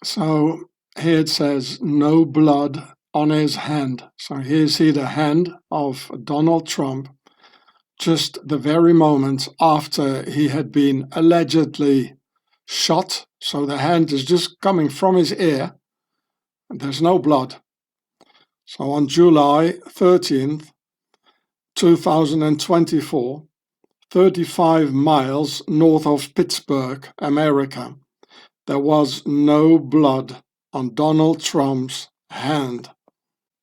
So here it says no blood on his hand. So here you see the hand of Donald Trump just the very moment after he had been allegedly shot. So the hand is just coming from his ear and there's no blood. So on July 13th, 2024, 35 miles north of Pittsburgh, America, there was no blood on Donald Trump's hand.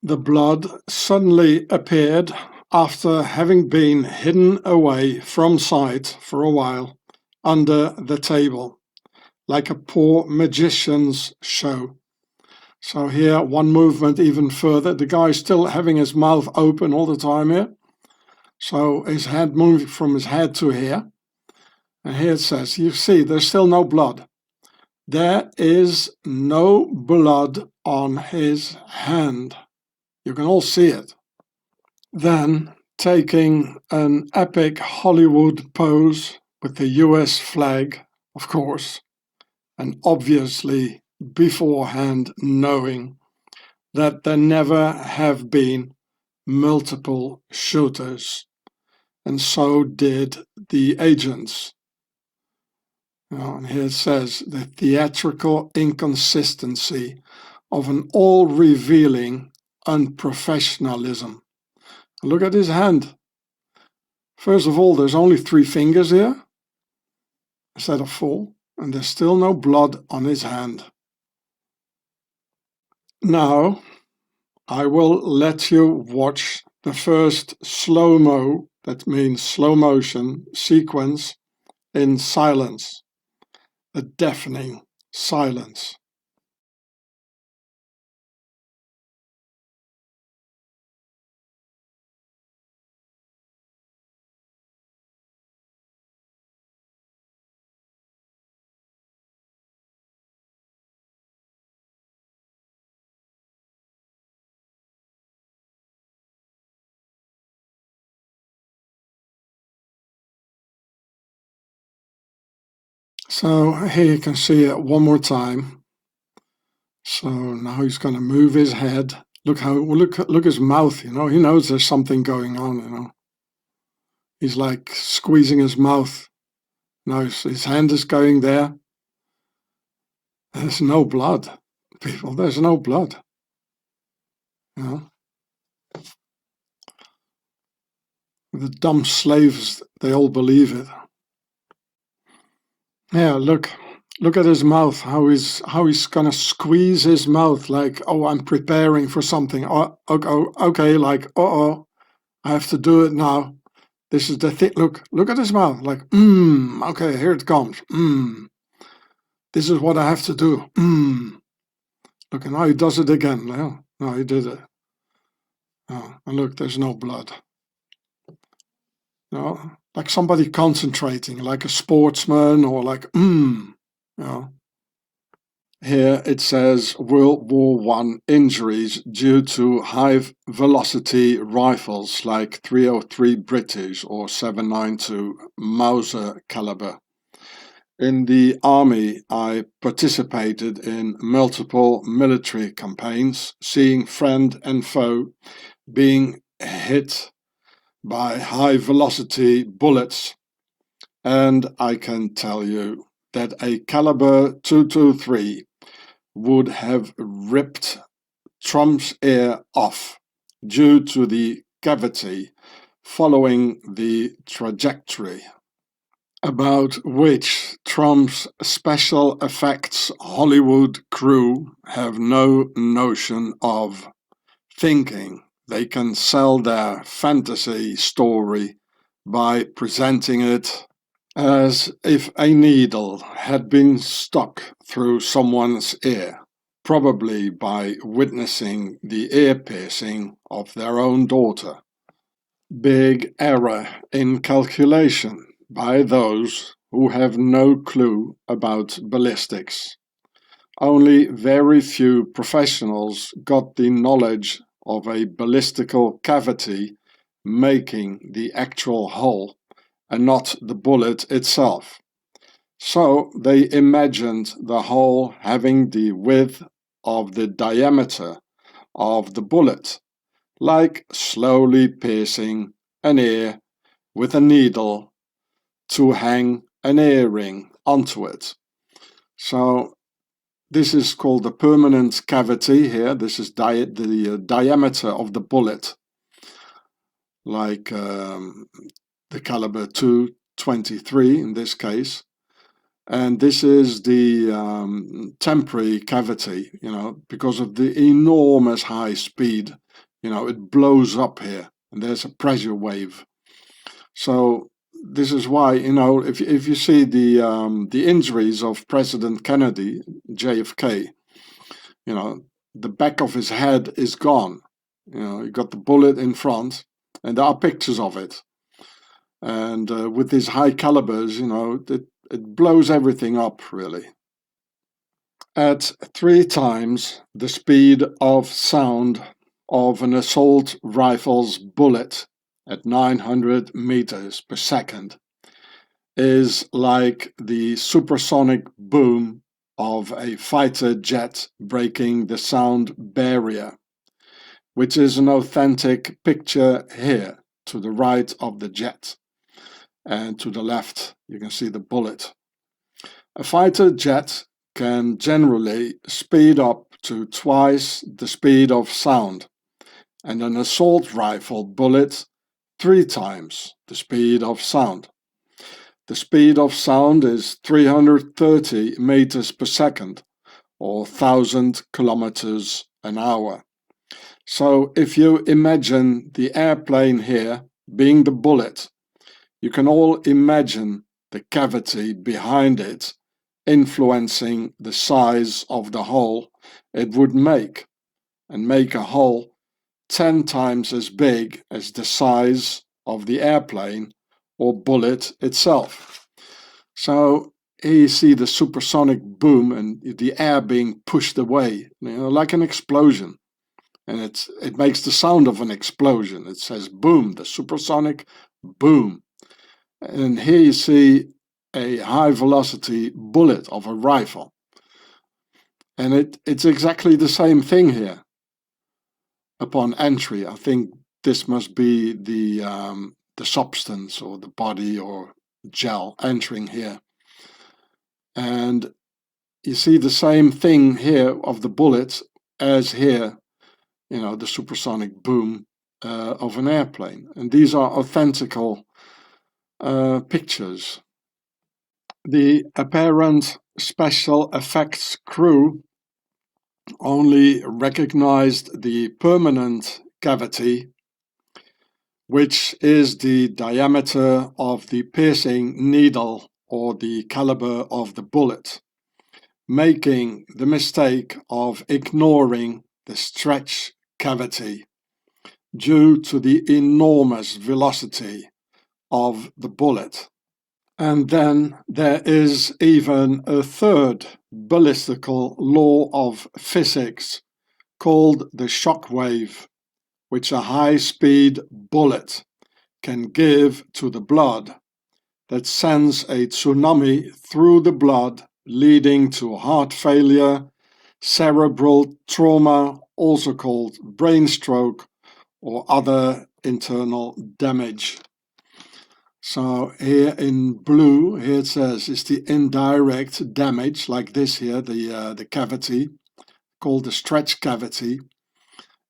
The blood suddenly appeared after having been hidden away from sight for a while under the table, like a poor magician's show. So here, one movement even further. The guy's still having his mouth open all the time here. So his hand moving from his head to here. And here it says, you see, there's still no blood. There is no blood on his hand. You can all see it. Then, taking an epic Hollywood pose with the US flag, of course, and obviously beforehand knowing that there never have been multiple shooters, and so did the agents. And here it says the theatrical inconsistency of an all-revealing unprofessionalism. Look at his hand. First of all, there's only 3 fingers here instead of 4, and there's still no blood on his hand. Now, I will let you watch the first slow-mo, that means slow motion, sequence in silence. A deafening silence. So here you can see it one more time. So now he's going to move his head. Look his mouth, you know, he knows there's something going on, you know. He's like squeezing his mouth. Now his hand is going there. There's no blood, people, there's no blood. You know. The dumb slaves, they all believe it. Yeah, look at his mouth, how he's gonna squeeze his mouth like, oh, I'm preparing for something. Oh, okay, like, I have to do it now. This is the thing. Look at his mouth, like, okay, here it comes. This is what I have to do. Look, and now he does it again. No, he did it. Oh, and look, there's no blood. No, like somebody concentrating, like a sportsman, or like, you know. Here it says World War I injuries due to high-velocity rifles like 303 British or 7.92 Mauser caliber. In the army, I participated in multiple military campaigns, seeing friend and foe being hit by high-velocity bullets, and I can tell you that a caliber 223 would have ripped Trump's ear off due to the cavity following the trajectory, about which Trump's special effects Hollywood crew have no notion of, thinking they can sell their fantasy story by presenting it as if a needle had been stuck through someone's ear, probably by witnessing the ear piercing of their own daughter. Big error in calculation by those who have no clue about ballistics. Only very few professionals got the knowledge of a ballistical cavity making the actual hole and not the bullet itself. So they imagined the hole having the width of the diameter of the bullet, like slowly piercing an ear with a needle to hang an earring onto it. So this is called the permanent cavity here. This is the diameter of the bullet, like the caliber 223 in this case. And this is the temporary cavity, because of the enormous high speed, it blows up here and there's a pressure wave. So this is why, if you see the injuries of President Kennedy, JFK, the back of his head is gone. You got the bullet in front, and there are pictures of it. And with these high calibers, it blows everything up, really. At 3 times the speed of sound of an assault rifle's bullet at 900 meters per second is like the supersonic boom of a fighter jet breaking the sound barrier, which is an authentic picture here to the right of the jet. And to the left, you can see the bullet. A fighter jet can generally speed up to twice the speed of sound, and an assault rifle bullet 3 times the speed of sound. The speed of sound is 330 meters per second, or 1,000 kilometers an hour. So if you imagine the airplane here being the bullet, you can all imagine the cavity behind it influencing the size of the hole it would make, and make a hole 10 times as big as the size of the airplane or bullet itself. So here you see the supersonic boom and the air being pushed away, like an explosion. And it makes the sound of an explosion. It says boom, the supersonic boom. And here you see a high velocity bullet of a rifle. And it's exactly the same thing here. Upon entry, I think this must be the substance or the body or gel entering here. And you see the same thing here of the bullet as here, the supersonic boom of an airplane. And these are authentical pictures. The apparent special effects crew only recognized the permanent cavity, which is the diameter of the piercing needle or the caliber of the bullet, making the mistake of ignoring the stretch cavity due to the enormous velocity of the bullet. And then there is even a third ballistical law of physics called the shock wave, which a high-speed bullet can give to the blood, that sends a tsunami through the blood, leading to heart failure, cerebral trauma, also called brain stroke, or other internal damage. So here in blue, here it says is the indirect damage, like this here, the cavity, called the stretch cavity.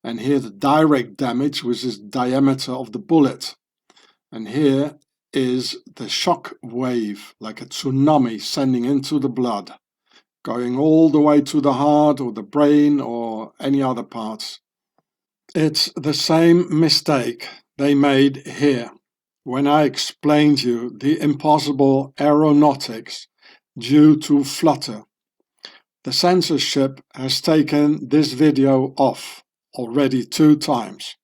And here the direct damage, which is the diameter of the bullet. And here is the shock wave, like a tsunami sending into the blood, going all the way to the heart or the brain or any other parts. It's the same mistake they made here when I explained you the impossible aeronautics due to flutter. The censorship has taken this video off already 2 times,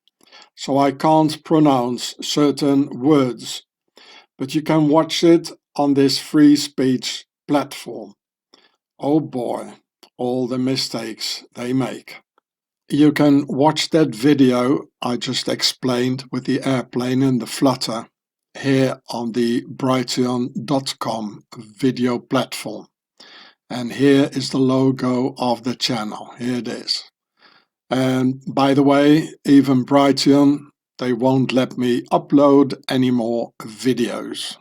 so I can't pronounce certain words, but you can watch it on this free speech platform. Oh boy, all the mistakes they make. You can watch that video I just explained with the airplane and the flutter here on the Brighteon.com video platform. And here is the logo of the channel. Here it is. And by the way, even Brighteon, they won't let me upload any more videos.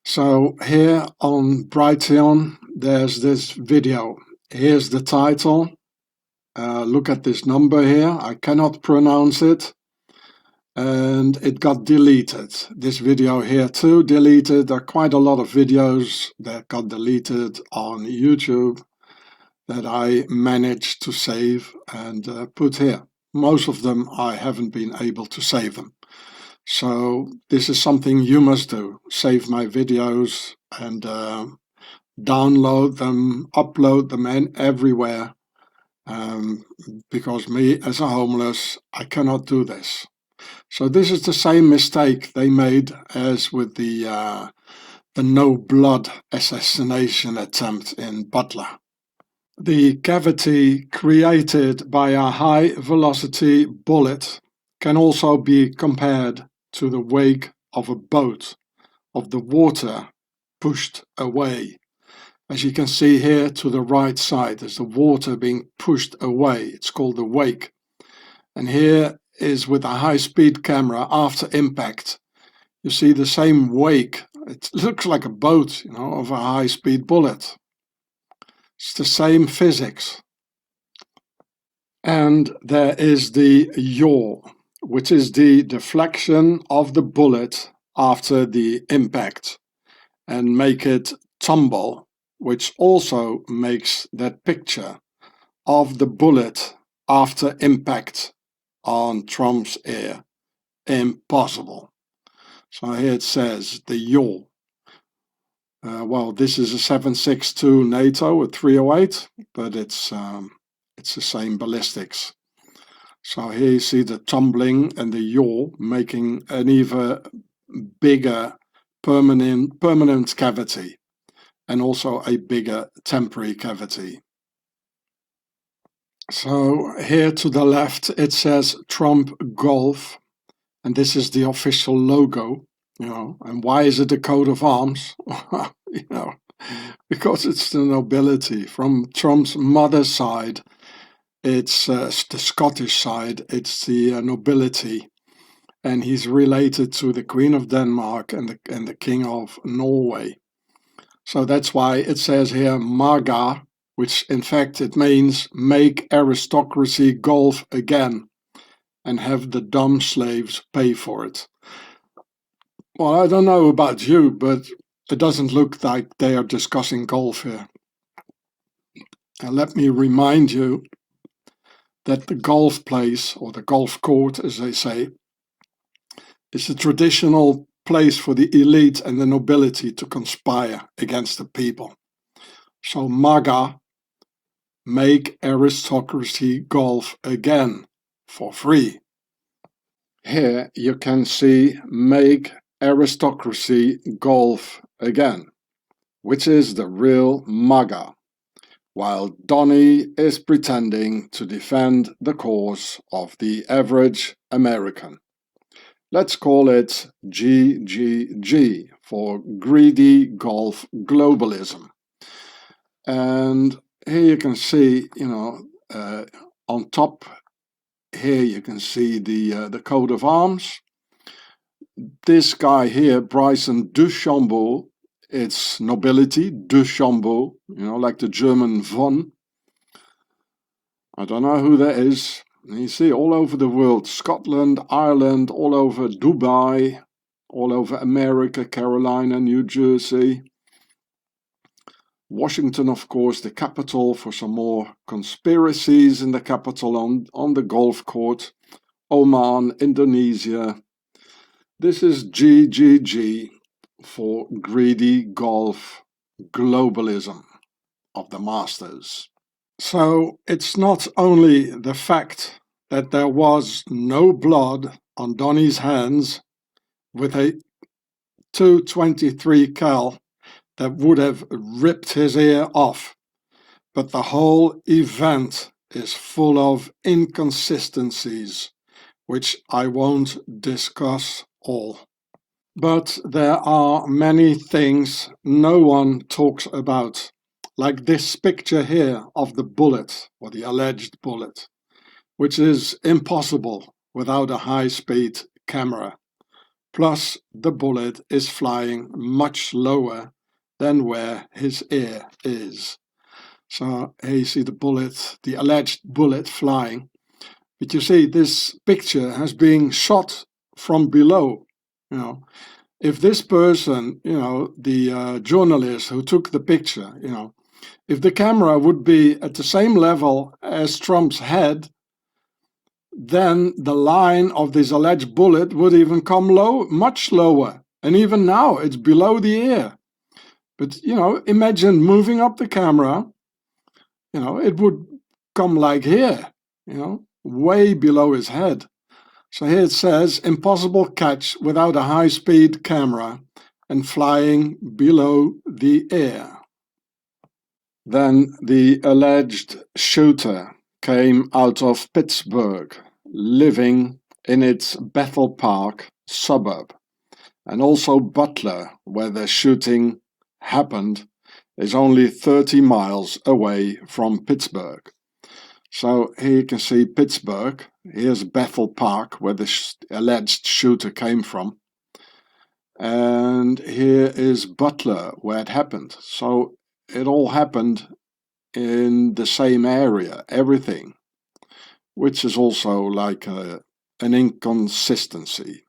So here on Brighteon, there's this video. Here's the title. Look at this number here. I cannot pronounce it. And it got deleted. This video here too deleted. There are quite a lot of videos that got deleted on YouTube that I managed to save and put here. Most of them I haven't been able to save them. So this is something you must do. Save my videos and download them, upload them everywhere. Because me as a homeless, I cannot do this. So this is the same mistake they made as with the no blood assassination attempt in Butler. The cavity created by a high velocity bullet can also be compared to the wake of a boat, of the water pushed away. As you can see here to the right side, there's the water being pushed away. It's called the wake. And here is with a high-speed camera after impact. You see the same wake. It looks like a boat, you know, of a high-speed bullet. It's the same physics. And there is the yaw, which is the deflection of the bullet after the impact and make it tumble, which also makes that picture of the bullet after impact on Trump's ear impossible. So here it says the yaw. Well, this is a 7.62 NATO at 308, but it's the same ballistics. So here you see the tumbling and the yaw making an even bigger permanent cavity and also a bigger temporary cavity. So here to the left it says Trump Golf, and this is the official logo. You know, and why is it a coat of arms? You know, because it's the nobility. From Trump's mother's side, it's the Scottish side, it's the nobility. And he's related to the Queen of Denmark and the King of Norway. So that's why it says here MAGA, which in fact it means make aristocracy golf again and have the dumb slaves pay for it. Well, I don't know about you, but it doesn't look like they are discussing golf here. And let me remind you that the golf place, or the golf court as they say, is a traditional place for the elite and the nobility to conspire against the people. So MAGA, make aristocracy golf again for free. Here you can see make aristocracy golf again, which is the real MAGA, while Donny is pretending to defend the cause of the average American. Let's call it GGG for greedy golf globalism. And here you can see, you know, on top here you can see the coat of arms. This guy here, Bryson DeChambeau, it's nobility, DeChambeau, you know, like the German von. I don't know who that is. You see all over the world, Scotland, Ireland, all over Dubai, all over America, Carolina, New Jersey. Washington, of course, the capital for some more conspiracies in the capital on the golf court. Oman, Indonesia. This is GGG for greedy golf globalism of the masters. So it's not only the fact that there was no blood on Donny's hands with a 223 cal that would have ripped his ear off, but the whole event is full of inconsistencies, which I won't discuss all. But there are many things no one talks about, like this picture here of the bullet, or the alleged bullet, which is impossible without a high-speed camera. Plus, the bullet is flying much lower than where his ear is. So here you see the bullet, the alleged bullet flying. But you see, this picture has been shot from below. If this person, the journalist who took the picture, if the camera would be at the same level as Trump's head, then the line of this alleged bullet would even come low, much lower. And even now, it's below the ear. But, imagine moving up the camera, it would come like here, way below his head. So here it says, impossible catch without a high-speed camera and flying below the ear. Then the alleged shooter came out of Pittsburgh, living in its Bethel Park suburb. And also Butler, where the shooting happened, is only 30 miles away from Pittsburgh. So here you can see Pittsburgh. Here's Bethel Park, where the alleged shooter came from. And here is Butler, where it happened. So it all happened in the same area, everything, which is also like an inconsistency.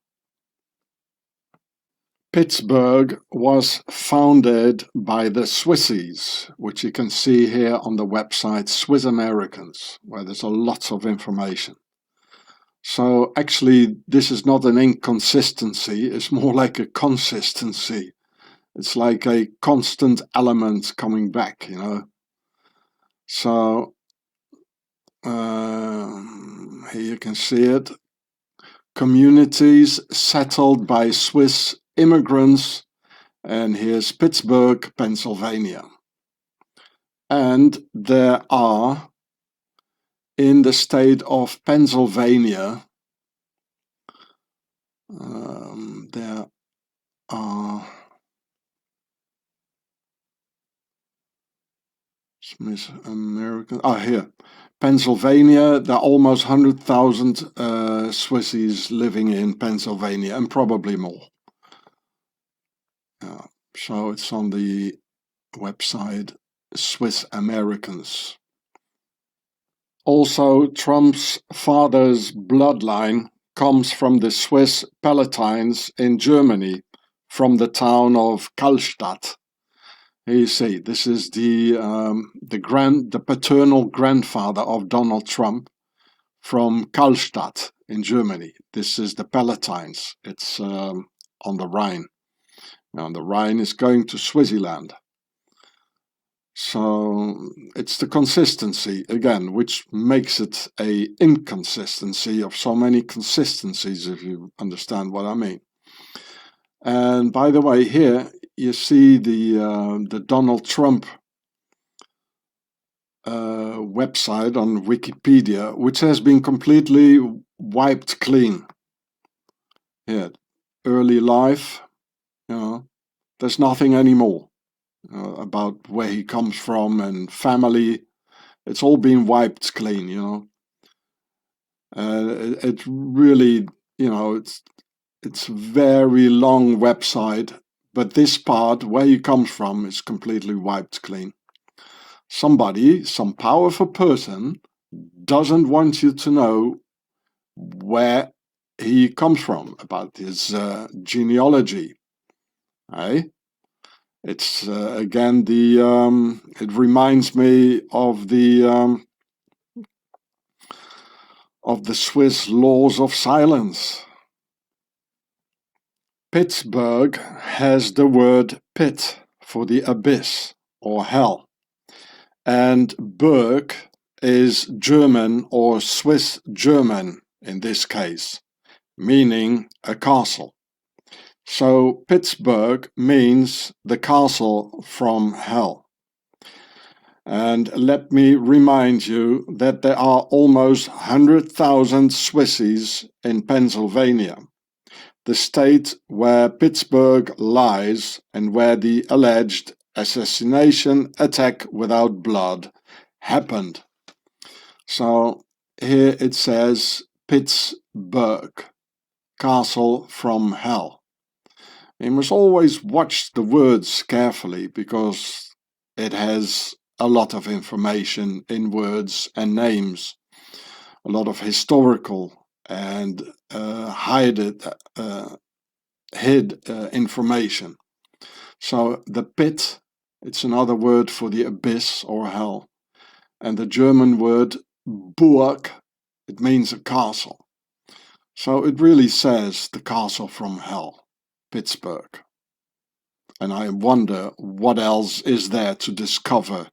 Pittsburgh was founded by the Swissies, which you can see here on the website Swiss Americans, where there's a lot of information. So actually, this is not an inconsistency, it's more like a consistency. It's like a constant element coming back, So here you can see it. Communities settled by Swiss immigrants, and here's Pittsburgh, Pennsylvania. And there are, in the state of Pennsylvania, there are Smith American. Here, Pennsylvania. There are almost 100,000 Swissies living in Pennsylvania, and probably more. So it's on the website Swiss Americans. Also, Trump's father's bloodline comes from the Swiss Palatines in Germany, from the town of Kallstadt. Here you see, this is the paternal grandfather of Donald Trump from Kallstadt in Germany. This is the Palatines. It's on the Rhine. Now the Rhine is going to Swissyland. So it's the consistency again, which makes it a inconsistency of so many consistencies, if you understand what I mean. And by the way, here you see the Donald Trump website on Wikipedia, which has been completely wiped clean. Here, early life, there's nothing anymore about where he comes from and family. It's all been wiped clean, It really, it's very long website, but this part where he comes from is completely wiped clean. Somebody, some powerful person, doesn't want you to know where he comes from, about his genealogy. It's again it reminds me of the Swiss laws of silence. Pittsburgh has the word pit for the abyss or hell, and Burg is German or Swiss German in this case, meaning a castle. So Pittsburgh means the castle from hell. And let me remind you that there are almost 100,000 Swissies in Pennsylvania. the state where Pittsburgh lies and where the alleged assassination attack without blood happened. So here it says Pittsburgh, castle from hell. You must always watch the words carefully because it has a lot of information in words and names, a lot of historical and hid information. So the pit, it's another word for the abyss or hell. And the German word Burg, it means a castle. So it really says the castle from hell, Pittsburgh. And I wonder what else is there to discover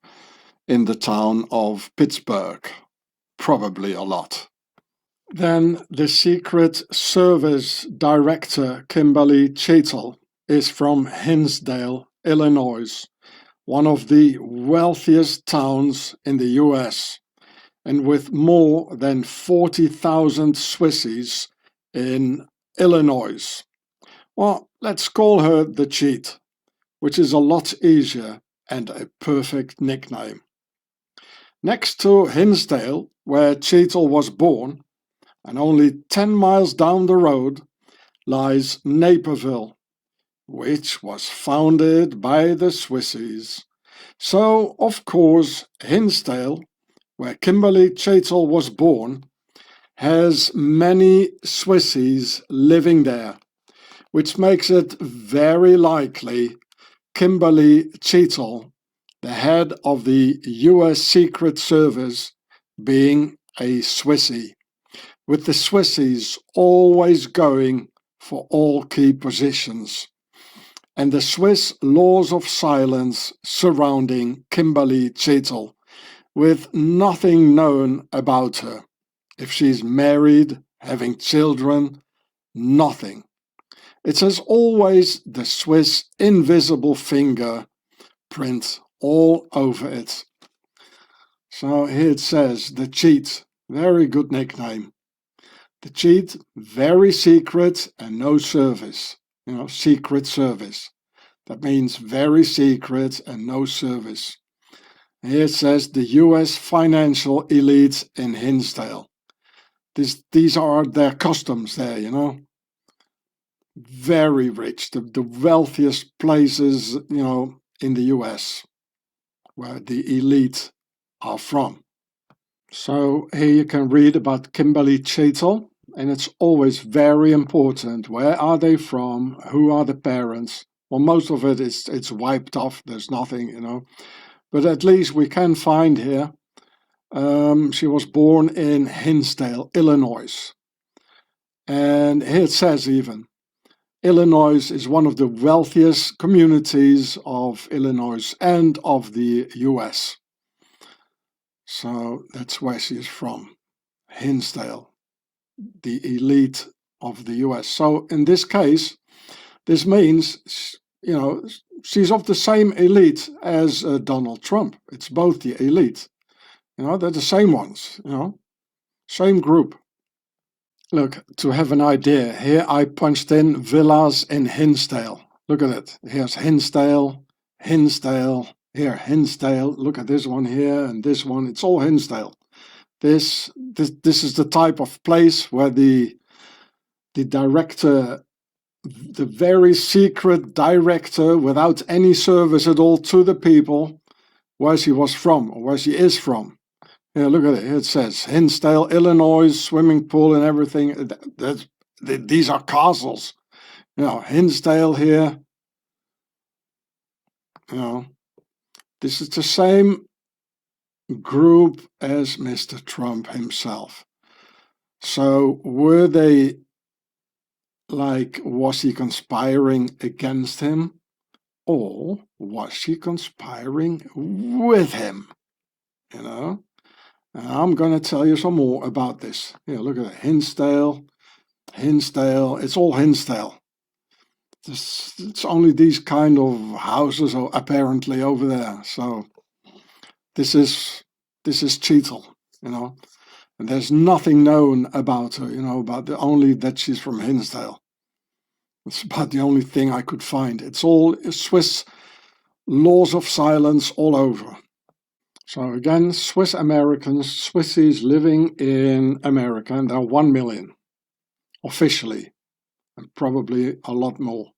in the town of Pittsburgh. Probably a lot. Then the Secret Service Director Kimberly Cheetle is from Hinsdale, Illinois, one of the wealthiest towns in the US, and with more than 40,000 Swissies in Illinois. Well, let's call her the Cheat, which is a lot easier and a perfect nickname. Next to Hinsdale, where Cheetle was born, and only 10 miles down the road, lies Naperville, which was founded by the Swissies. So, of course, Hinsdale, where Kimberly Cheetle was born, has many Swissies living there, which makes it very likely Kimberly Cheetle, the head of the US Secret Service, being a Swissie, with the Swissies always going for all key positions, and the Swiss laws of silence surrounding Kimberly Cheetle, with nothing known about her. If she's married, having children, nothing. It says always the Swiss invisible finger print all over it. So here it says the Cheat, very good nickname. The Cheat, very secret and no service. Secret service. That means very secret and no service. Here it says the US financial elite in Hinsdale. These are their customs there, Very rich, the wealthiest places, in the US, where the elite are from. So here you can read about Kimberly Cheetle, and it's always very important. Where are they from? Who are the parents? Well, most of it it's wiped off. There's nothing, But at least we can find here. She was born in Hinsdale, Illinois. And here it says even, Illinois is one of the wealthiest communities of Illinois and of the US. So that's where she is from, Hinsdale, the elite of the US. So in this case, this means, she's of the same elite as Donald Trump. It's both the elite. They're the same ones, same group. Look, to have an idea, here I punched in villas in Hinsdale. Look at it. Here's Hinsdale, here Hinsdale. Look at this one here and this one. It's all Hinsdale. This is the type of place where the director, the very secret director, without any service at all to the people, where she was from or where she is from. Yeah, look at it. It says Hinsdale, Illinois, swimming pool and everything. These are castles. Hinsdale here. This is the same group as Mr. Trump himself. So were they was he conspiring against him? Or was she conspiring with him? And I'm going to tell you some more about this. Look at it. Hinsdale. It's all Hinsdale. It's only these kind of houses apparently over there. So this is Cheetle, And there's nothing known about her, only that she's from Hinsdale. It's about the only thing I could find. It's all Swiss laws of silence all over. So again, Swiss Americans, Swissies living in America, and there are 1 million officially, and probably a lot more.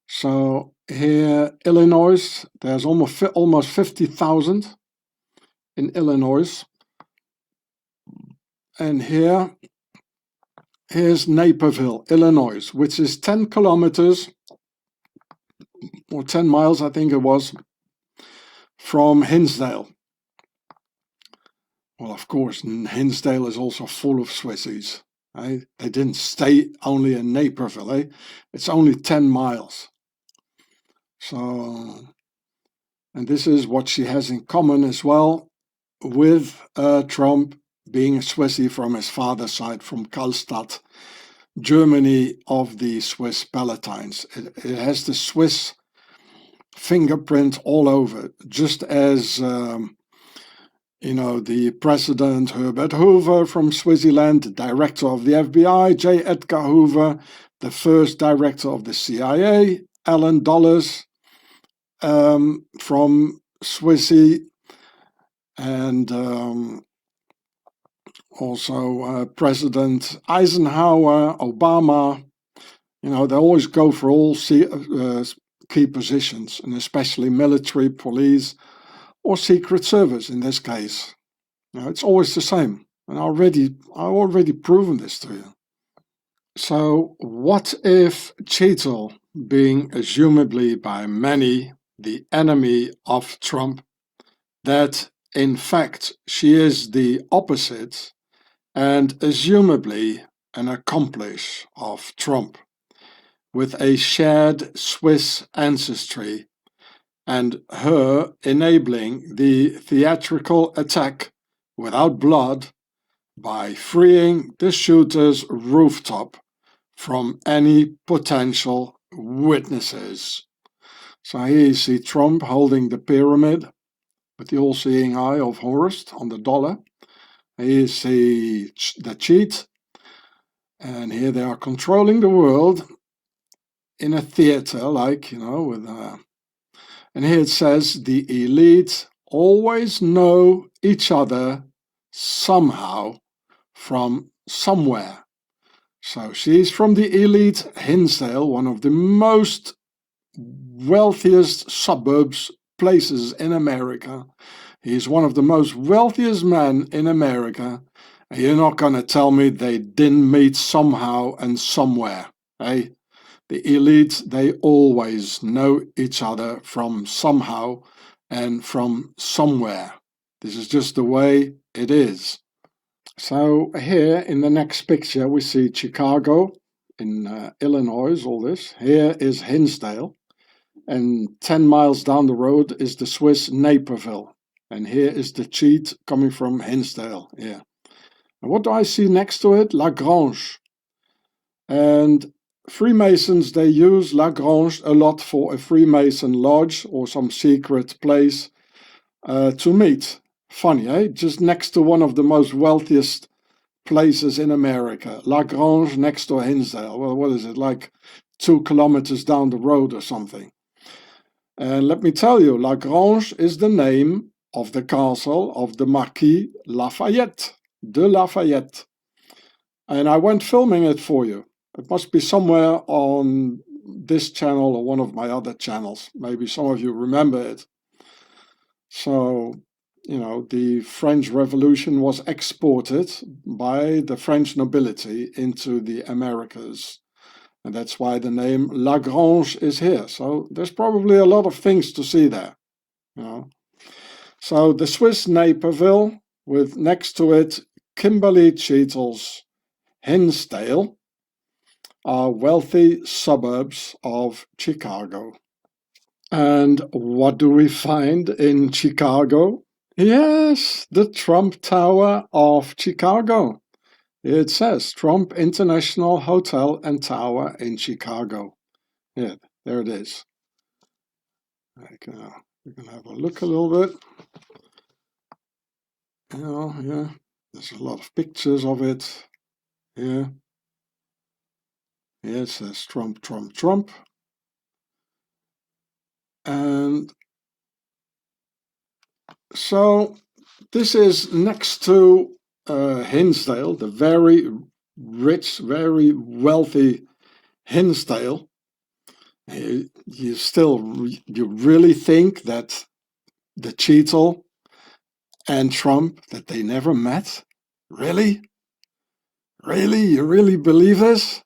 So here, Illinois, there's almost 50,000 in Illinois. And here's Naperville, Illinois, which is 10 kilometers or 10 miles, I think it was, from Hinsdale. Well, of course, Hinsdale is also full of Swissies. Eh? They didn't stay only in Naperville. Eh? It's only 10 miles. So, and this is what she has in common as well with Trump being a Swissie from his father's side, from Karlstadt, Germany of the Swiss Palatines. It has the Swiss fingerprint all over, just as the President Herbert Hoover from Swissyland, the director of the FBI, J. Edgar Hoover, the first director of the CIA, Allen Dulles from Swissy, and also President Eisenhower, Obama. They always go for all key positions, and especially military, police, or Secret Service in this case. It's always the same. And I've already proven this to you. So what if Cheetle, being assumably by many the enemy of Trump, that in fact she is the opposite and assumably an accomplice of Trump, with a shared Swiss ancestry, and her enabling the theatrical attack without blood by freeing the shooter's rooftop from any potential witnesses. So here you see Trump holding the pyramid with the all-seeing eye of Horus on the dollar. Here you see the cheat, and here they are controlling the world in a theater, like, with and here it says the elite always know each other somehow from somewhere. So she's from the elite Hinsdale, one of the most wealthiest suburbs places in America. He's one of the most wealthiest men in America. And you're not going to tell me they didn't meet somehow and somewhere, eh? The elite, they always know each other from somehow and from somewhere. This is just the way it is. So here in the next picture we see Chicago in Illinois, all this. Here is Hinsdale, and 10 miles down the road is the Swiss Naperville. And here is the cheat coming from Hinsdale. Yeah. And what do I see next to it? La Grange. And Freemasons, they use La Grange a lot for a Freemason lodge or some secret place to meet. Funny, eh? Just next to one of the most wealthiest places in America. La Grange next to Hinsdale. Well, what is it, like 2 kilometers down the road or something? And let me tell you, La Grange is the name of the castle of the Marquis Lafayette, de Lafayette. And I went filming it for you. It must be somewhere on this channel or one of my other channels. Maybe some of you remember it. So, the French Revolution was exported by the French nobility into the Americas. And that's why the name La Grange is here. So there's probably a lot of things to see there. So the Swiss Naperville, with next to it Kimberly Cheetle's Hinsdale, are wealthy suburbs of Chicago. And what do we find in Chicago? Yes, the Trump Tower of Chicago. It says Trump International Hotel and Tower in Chicago. Yeah, there it is. We can have a look a little bit. Yeah, there's a lot of pictures of it. Yeah. Here it says Trump, Trump, Trump. And so this is next to Hinsdale, the very rich, very wealthy Hinsdale. You really think that the Cheetle and Trump, that they never met? Really? Really? You really believe this?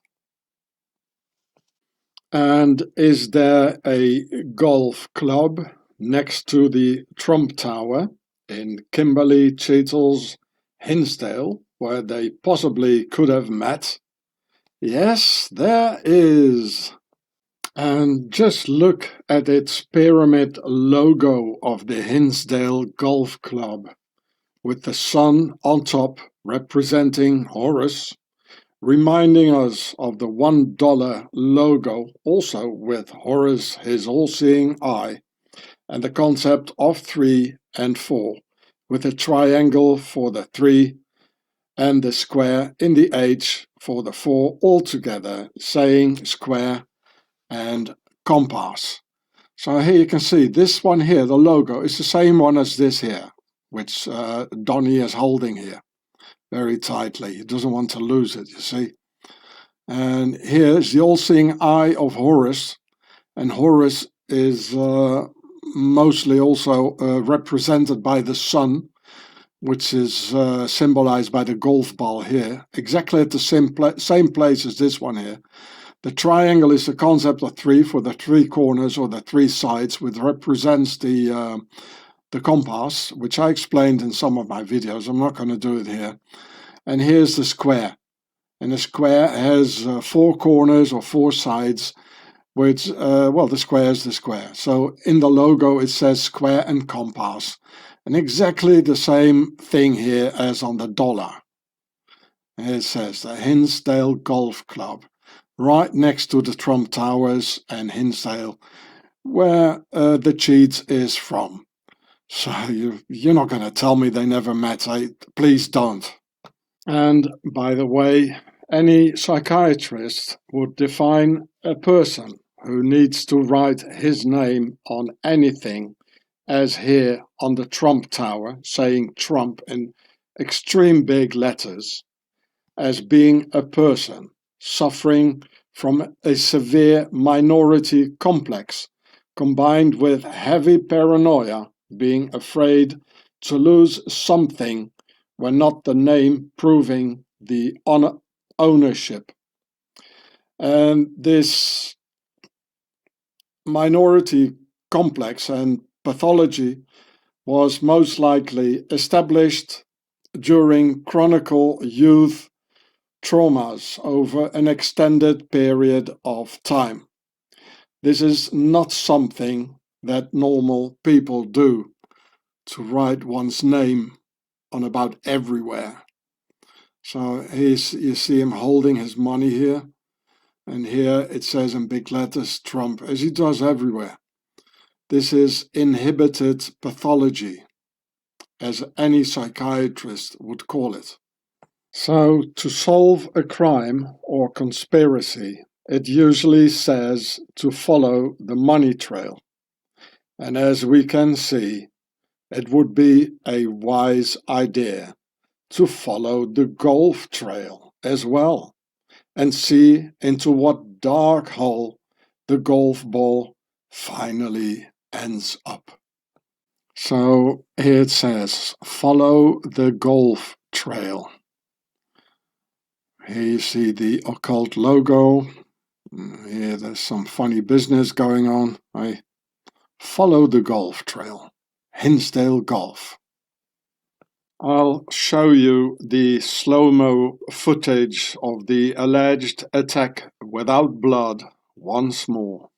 And is there a golf club next to the Trump Tower in Kimberley Cheetle's Hinsdale, where they possibly could have met? Yes, there is. And just look at its pyramid logo of the Hinsdale Golf Club, with the sun on top representing Horus, reminding us of the $1 logo, also with Horus, his all-seeing eye, and the concept of 3 and 4, with a triangle for the 3 and the square in the H for the 4 altogether, saying square and compass. So here you can see this one here, the logo, is the same one as this here, which Donnie is holding here very tightly. He doesn't want to lose it, you see. And here is the all-seeing eye of Horus, and Horus is mostly also represented by the sun, which is symbolized by the golf ball here, exactly at the same place as this one here. The triangle is the concept of 3 for the 3 corners or the 3 sides, which represents the compass, which I explained in some of my videos. I'm not going to do it here. And here's the square. And the square has 4 corners or 4 sides, which, well, the square is the square. So in the logo it says square and compass. And exactly the same thing here as on the dollar. It says the Hinsdale Golf Club, right next to the Trump Towers and Hinsdale, where the cheat is from. So you're not going to tell me they never met, eh? Please don't. And by the way, any psychiatrist would define a person who needs to write his name on anything, as here on the Trump Tower, saying Trump in extreme big letters, as being a person suffering from a severe minority complex, combined with heavy paranoia, being afraid to lose something when not the name proving the ownership. And this minority complex and pathology was most likely established during chronic youth traumas over an extended period of time. This is not something that normal people do, to write one's name on about everywhere. So you see him holding his money here, and here it says in big letters Trump, as he does everywhere. This is inhibited pathology, as any psychiatrist would call it. So, to solve a crime or conspiracy, it usually says to follow the money trail. And as we can see, it would be a wise idea to follow the golf trail as well and see into what dark hole the golf ball finally ends up. So here it says, follow the golf trail. Here you see the Occult logo. Here there's some funny business going on. I follow the golf trail. Hinsdale Golf. I'll show you the slow-mo footage of the alleged attack without blood once more.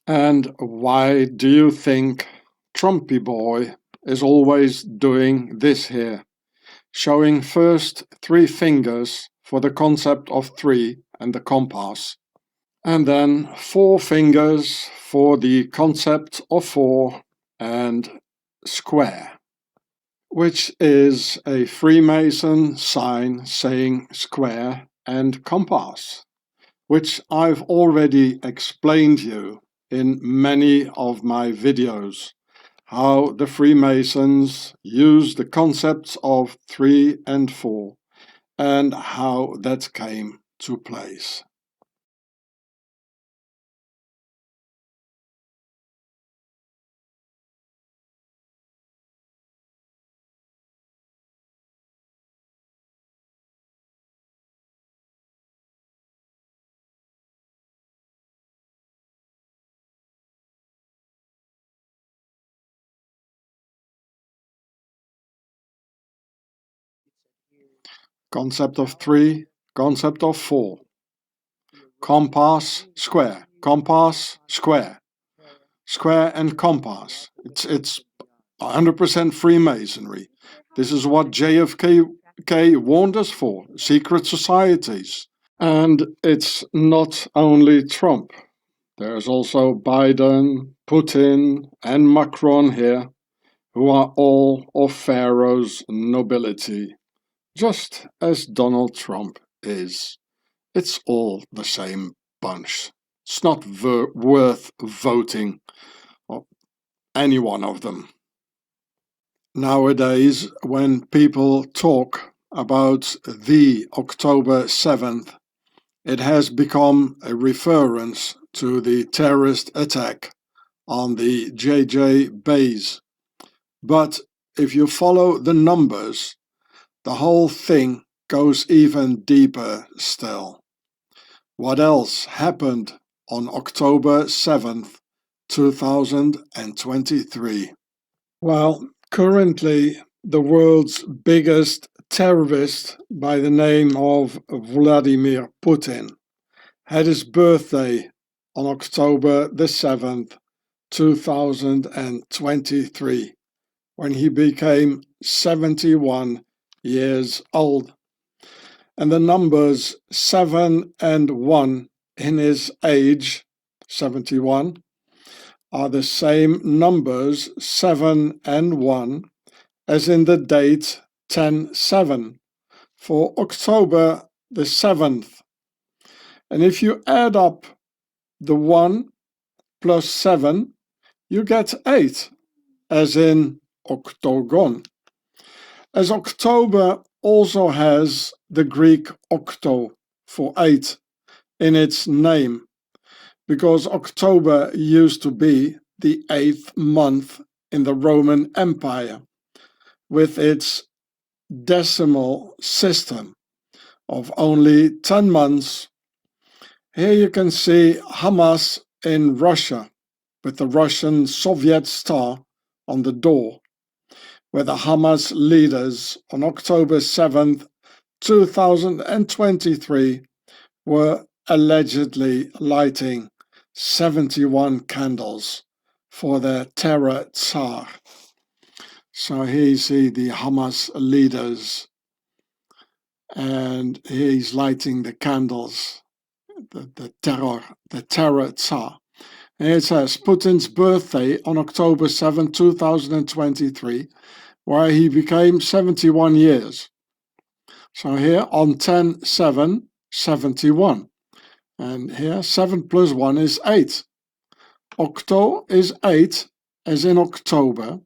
And why do you think Trumpy Boy is always doing this here? Showing first 3 fingers for the concept of 3 and the compass, and then 4 fingers for the concept of 4 and square, which is a Freemason sign saying square and compass, which I've already explained you in many of my videos, how the Freemasons use the concepts of 3 and 4 and how that came to place. Concept of 3, concept of 4. Compass, square, compass, square. Square and compass. It's 100% Freemasonry. This is what JFK warned us for, secret societies. And it's not only Trump. There's also Biden, Putin, and Macron here, who are all of Pharaoh's nobility, just as Donald Trump is. It's all the same bunch. It's not worth voting for any one of them. Nowadays, when people talk about the October 7th, it has become a reference to the terrorist attack on the JJ base. But if you follow the numbers, the whole thing goes even deeper still. What else happened on October 7th, 2023? Well, currently the world's biggest terrorist by the name of Vladimir Putin had his birthday on October the 7th, 2023, when he became 71 years old. And the numbers 7 and 1 in his age, 71, are the same numbers 7 and 1 as in the date 10/7 for October the 7th. And if you add up the 1 plus 7, you get 8, as in octagon. As October also has the Greek octo for 8 in its name, because October used to be the 8th month in the Roman Empire, with its decimal system of only 10 months. Here you can see Hamas in Russia, with the Russian Soviet star on the door, where the Hamas leaders on October 7th, 2023 were allegedly lighting 71 candles for their terror tsar. So here you see the Hamas leaders, and here he's lighting the candles, the terror tsar. And it says Putin's birthday on October 7, 2023, where he became 71 years. So here on 10/7, 71. And here 7 plus 1 is 8. Octo is 8, as in October,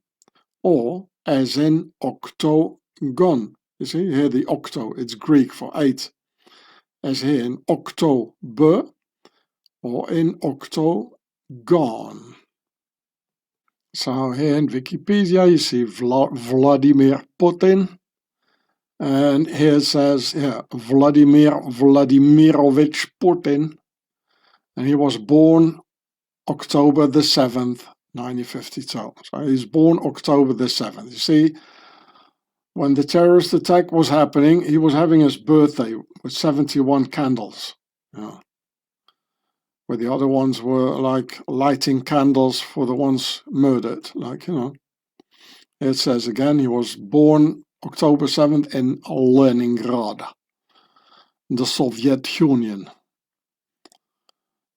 or as in octagon. You see, here the octo, it's Greek for 8, as here in October, or in octagon. So here in Wikipedia you see Vladimir Putin, and here it says Vladimir Vladimirovich Putin, and he was born October the 7th, 1952. So he's born October the 7th. You see, when the terrorist attack was happening, he was having his birthday with 71 candles. Yeah. where the other ones were like lighting candles for the ones murdered, like, you know. It says again, he was born October 7th in Leningrad, the Soviet Union,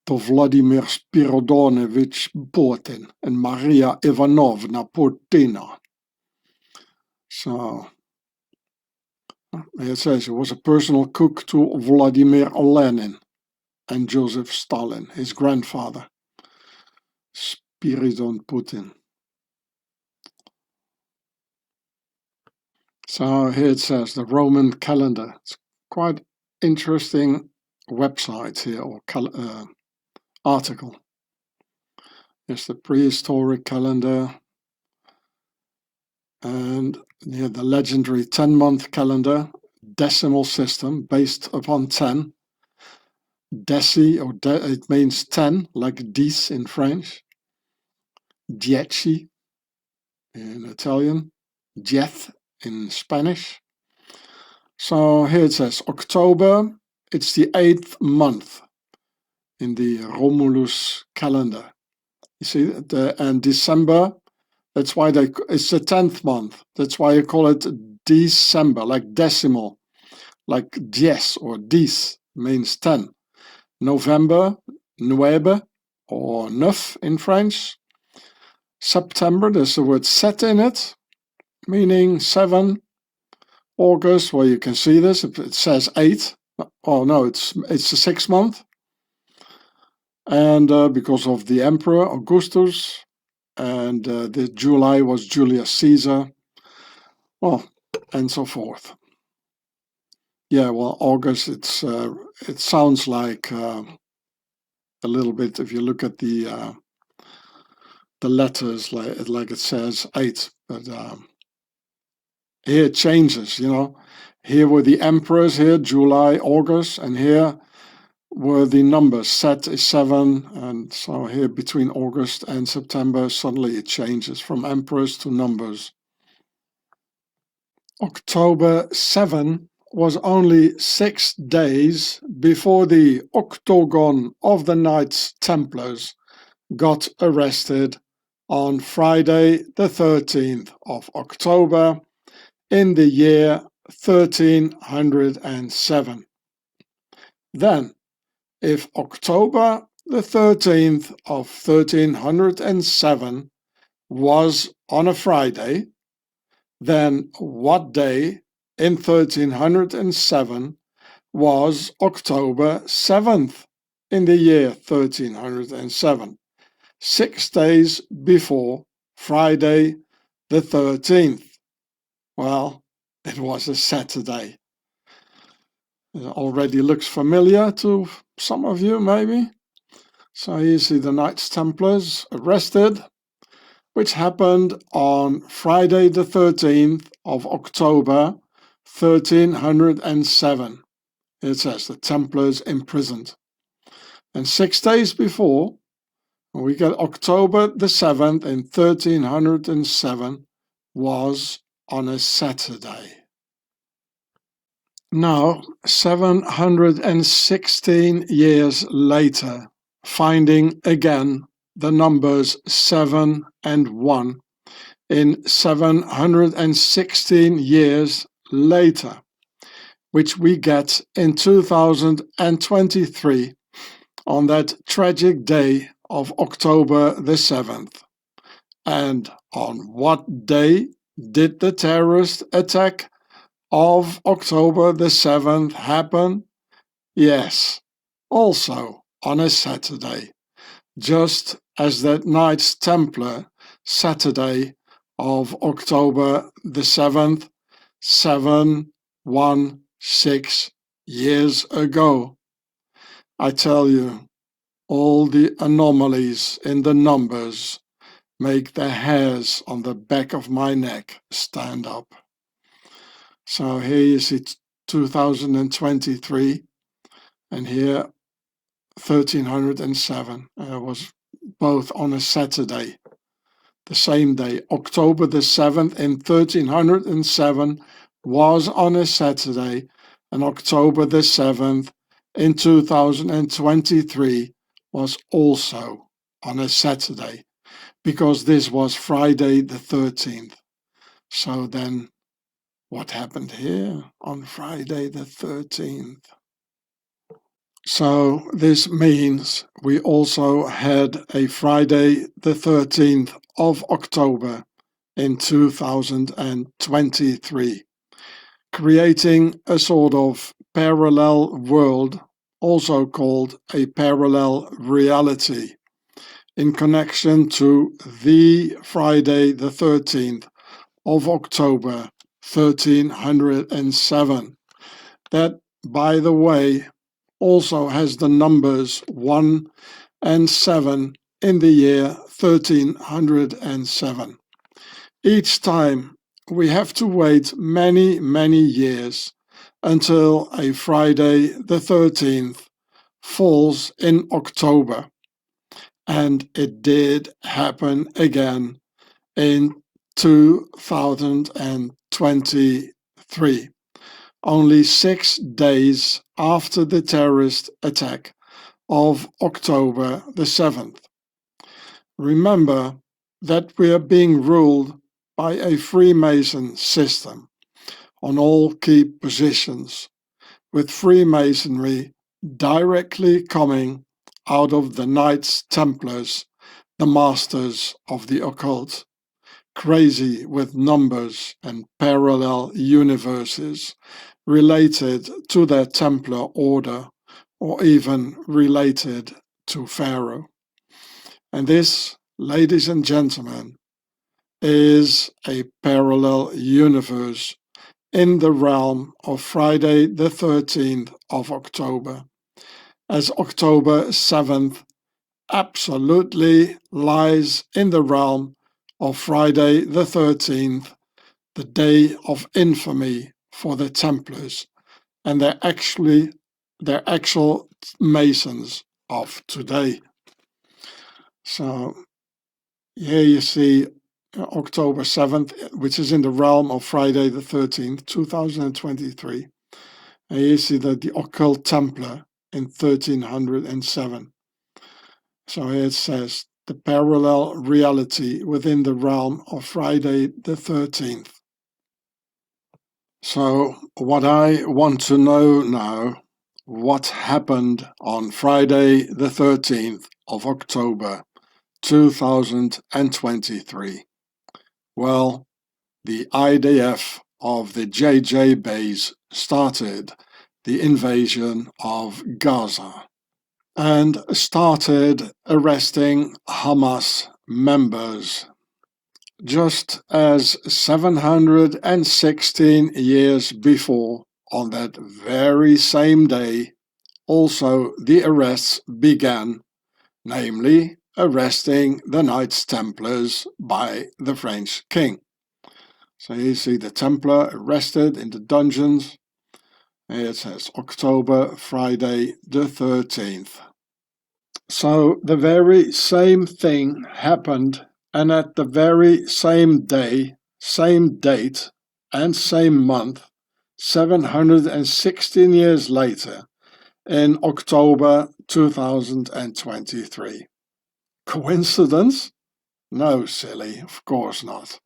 to Vladimir Spiridonevich Putin and Maria Ivanovna Putina. So it says he was a personal cook to Vladimir Lenin and Joseph Stalin, his grandfather, Spiridon Putin. So here it says the Roman calendar. It's quite interesting website here, or article. There's the prehistoric calendar, and yeah, the legendary 10-month calendar, decimal system based upon 10. Deci, or it means 10, like 10 in French. Dieci in Italian. Diez in Spanish. So here it says October, it's the 8th month in the Romulus calendar. You see, and December, that's why it's the 10th month. That's why you call it December, like decimal, like diez or dix means 10. November, nueve or neuf in French. September, there's the word set in it, meaning 7. August, well, you can see this, it says 8. Oh no, it's the 6th month. And because of the Emperor Augustus, and the July was Julius Caesar, well, and so forth. Yeah, well, August, it sounds like a little bit, if you look at the letters, like it says 8, but here it changes, you know. Here were the emperors, here July, August, and here were the numbers. Set is 7, and so here between August and September, suddenly it changes from emperors to numbers. October 7 was only 6 days before the octagon of the Knights Templars got arrested on Friday the 13th of October in the year 1307. Then, if October the 13th of 1307 was on a Friday, then what day in 1307 was October 7th in the year 1307? 6 days before Friday the 13th. Well, it was a Saturday. It already looks familiar to some of you, maybe. So you see the Knights Templars arrested, which happened on Friday the 13th of October 1307. It says the Templars imprisoned. And 6 days before, we get October the 7th in 1307 was on a Saturday. Now, 716 years later, finding again the numbers 7 and 1 in 716 years later, which we get in 2023 on that tragic day of October the 7th. And on what day did the terrorist attack of October the 7th happen? Yes, also on a Saturday, just as that Knights Templar Saturday of October the 7th, 716 years ago. I tell you, all the anomalies in the numbers make the hairs on the back of my neck stand up. So here you see 2023, and here 1307. It was both on a Saturday, the same day. October the 7th in 1307 was on a Saturday, and October the 7th in 2023 was also on a Saturday, because this was Friday the 13th. So then what happened here on Friday the 13th? So this means we also had a Friday the 13th of October in 2023, creating a sort of parallel world, also called a parallel reality, in connection to the Friday the 13th of October 1307. That, by the way, also has the numbers 1 and 7 in the year 1307. Each time we have to wait many, many years until a Friday the 13th falls in October. And it did happen again in 2023, only 6 days after the terrorist attack of October the 7th. Remember that we are being ruled by a Freemason system on all key positions, with Freemasonry directly coming out of the Knights Templars, the masters of the occult, crazy with numbers and parallel universes related to their Templar order, or even related to Pharaoh. And this, ladies and gentlemen, is a parallel universe in the realm of Friday the 13th of October, as October 7th absolutely lies in the realm of Friday the 13th, the day of infamy for the Templars and their actual Masons of today. So here you see October 7th, which is in the realm of Friday the 13th, 2023. And here you see the Occult Templar in 1307. So here it says, the parallel reality within the realm of Friday the 13th. So what I want to know now, what happened on Friday the 13th of October 2023? Well, the IDF of the JJ base started the invasion of Gaza and started arresting Hamas members, just as 716 years before, on that very same day, also the arrests began, namely arresting the Knights Templars by the French king. So you see the Templar arrested in the dungeons. Here it says October, Friday the 13th. So the very same thing happened, and at the very same day, same date, and same month, 716 years later, in October 2023. Coincidence? No, silly, of course not.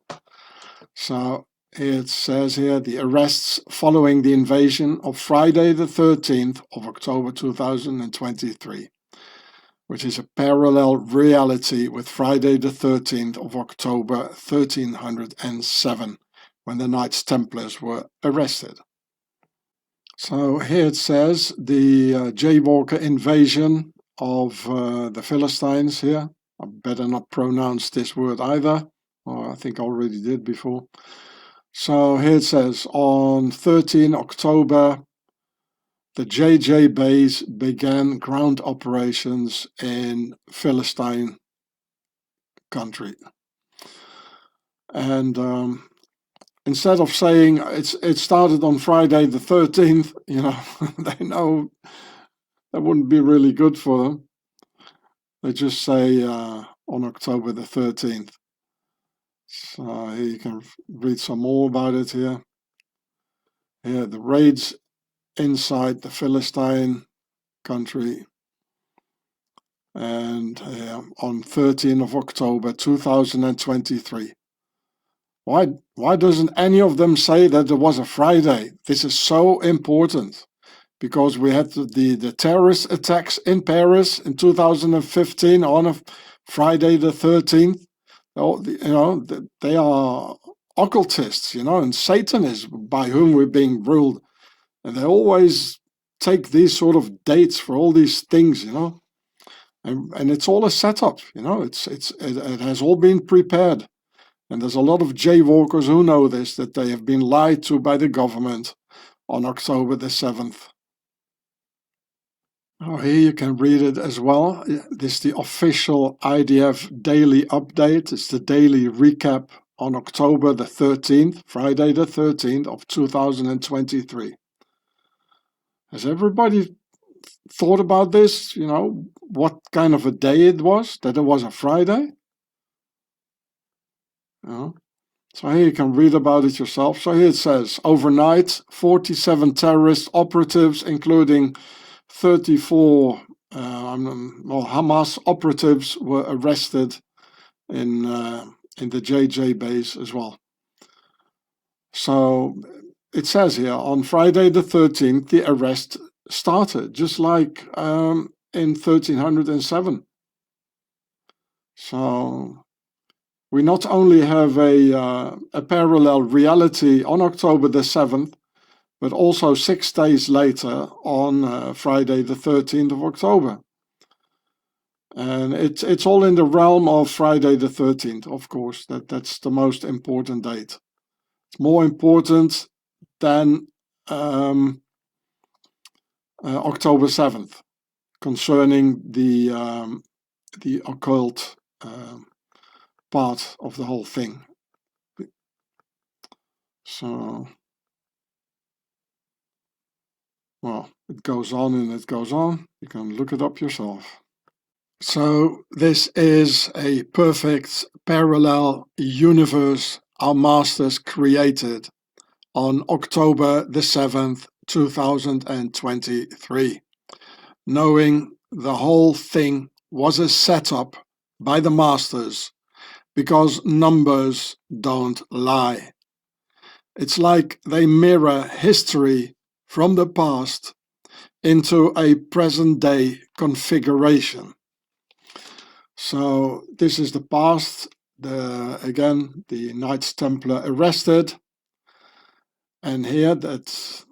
So it says here, the arrests following the invasion of Friday the 13th of October 2023, which is a parallel reality with Friday the 13th of October 1307, when the Knights Templars were arrested. So here it says the Jaywalker invasion of the Philistines here. I better not pronounce this word either, or I think I already did before. So here it says, on 13 October, the JJ base began ground operations in Philistine country. And instead of saying it started on Friday the 13th, they know that wouldn't be really good for them. They just say on October the 13th. So here you can read some more about it here. Here, the raids inside the Philistine country. and on 13th of October 2023. Why doesn't any of them say that it was a Friday? This is so important, because we had the terrorist attacks in Paris in 2015 on a Friday the 13th. They are occultists, and Satan is by whom we're being ruled. And they always take these sort of dates for all these things, and it's all a setup, it has all been prepared. And there's a lot of jaywalkers who know this, that they have been lied to by the government on October the 7th. Oh, here you can read it as well. This is the official IDF daily update. It's the daily recap on October the 13th, Friday the 13th of 2023. Has everybody thought about this? What kind of a day it was, that it was a Friday? So here you can read about it yourself. So here it says, overnight, 47 terrorist operatives, including 34 Hamas operatives, were arrested in the JJ base as well. So it says here, on Friday the 13th, the arrest started, just like in 1307. So we not only have a parallel reality on October the 7th, but also 6 days later on Friday the 13th of October. And it's all in the realm of Friday the 13th, of course. That's the most important date. It's more important than October 7th, concerning the occult part of the whole thing. So, well, it goes on and it goes on. You can look it up yourself. So this is a perfect parallel universe our masters created on October the 7th, 2023, knowing the whole thing was a setup by the masters, because numbers don't lie. It's like they mirror history from the past into a present-day configuration. So this is the past. Again, the Knights Templar arrested. And here, that's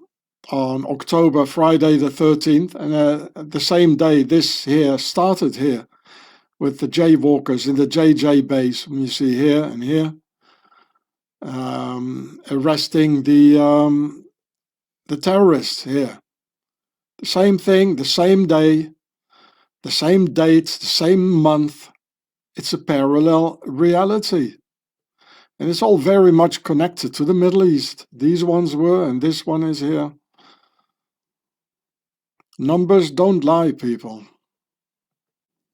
on October, Friday the 13th. And the same day, this here started here with the jaywalkers in the JJ base. You see here and here. Arresting the terrorists here. The same thing, the same day, the same date, the same month. It's a parallel reality. And it's all very much connected to the Middle East. These ones were, and this one is here. Numbers don't lie, people.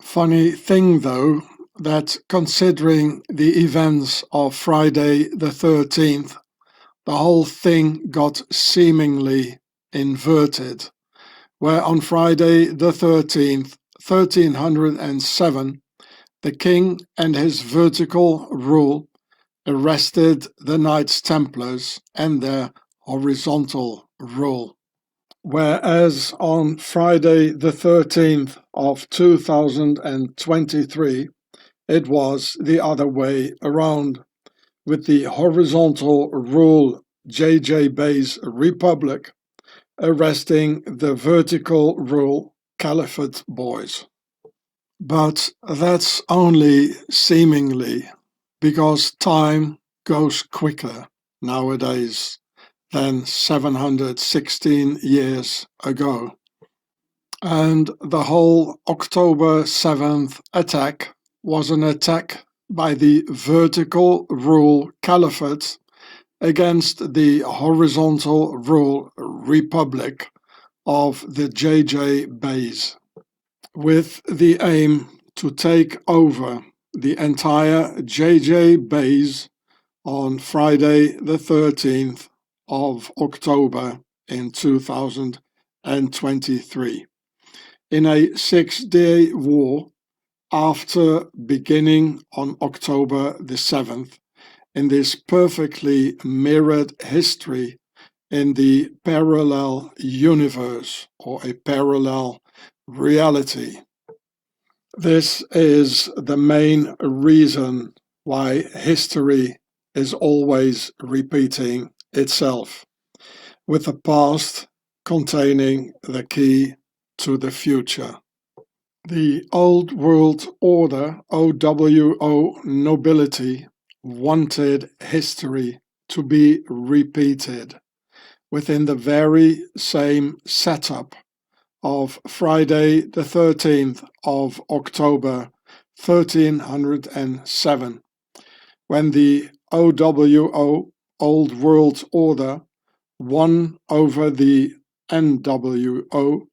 Funny thing, though, that considering the events of Friday the 13th, the whole thing got seemingly inverted, where on Friday the 13th, 1307, the king and his vertical rule arrested the Knights Templars and their horizontal rule. Whereas on Friday the 13th of 2023, it was the other way around, with the horizontal rule JJ Base Republic arresting the vertical rule Caliphate boys. But that's only seemingly, because time goes quicker nowadays than 716 years ago. And the whole October 7th attack was an attack by the vertical rule Caliphate against the horizontal rule Republic of the JJ base, with the aim to take over the entire JJ base on Friday the 13th of October in 2023 in a 6-day war after beginning on October the 7th in this perfectly mirrored history in the parallel universe or a parallel reality. This is the main reason why history is always repeating itself, with the past containing the key to the future. The Old World Order, OWO nobility, wanted history to be repeated within the very same setup of Friday the 13th of October 1307, when the OWO, Old World Order, won over the NWO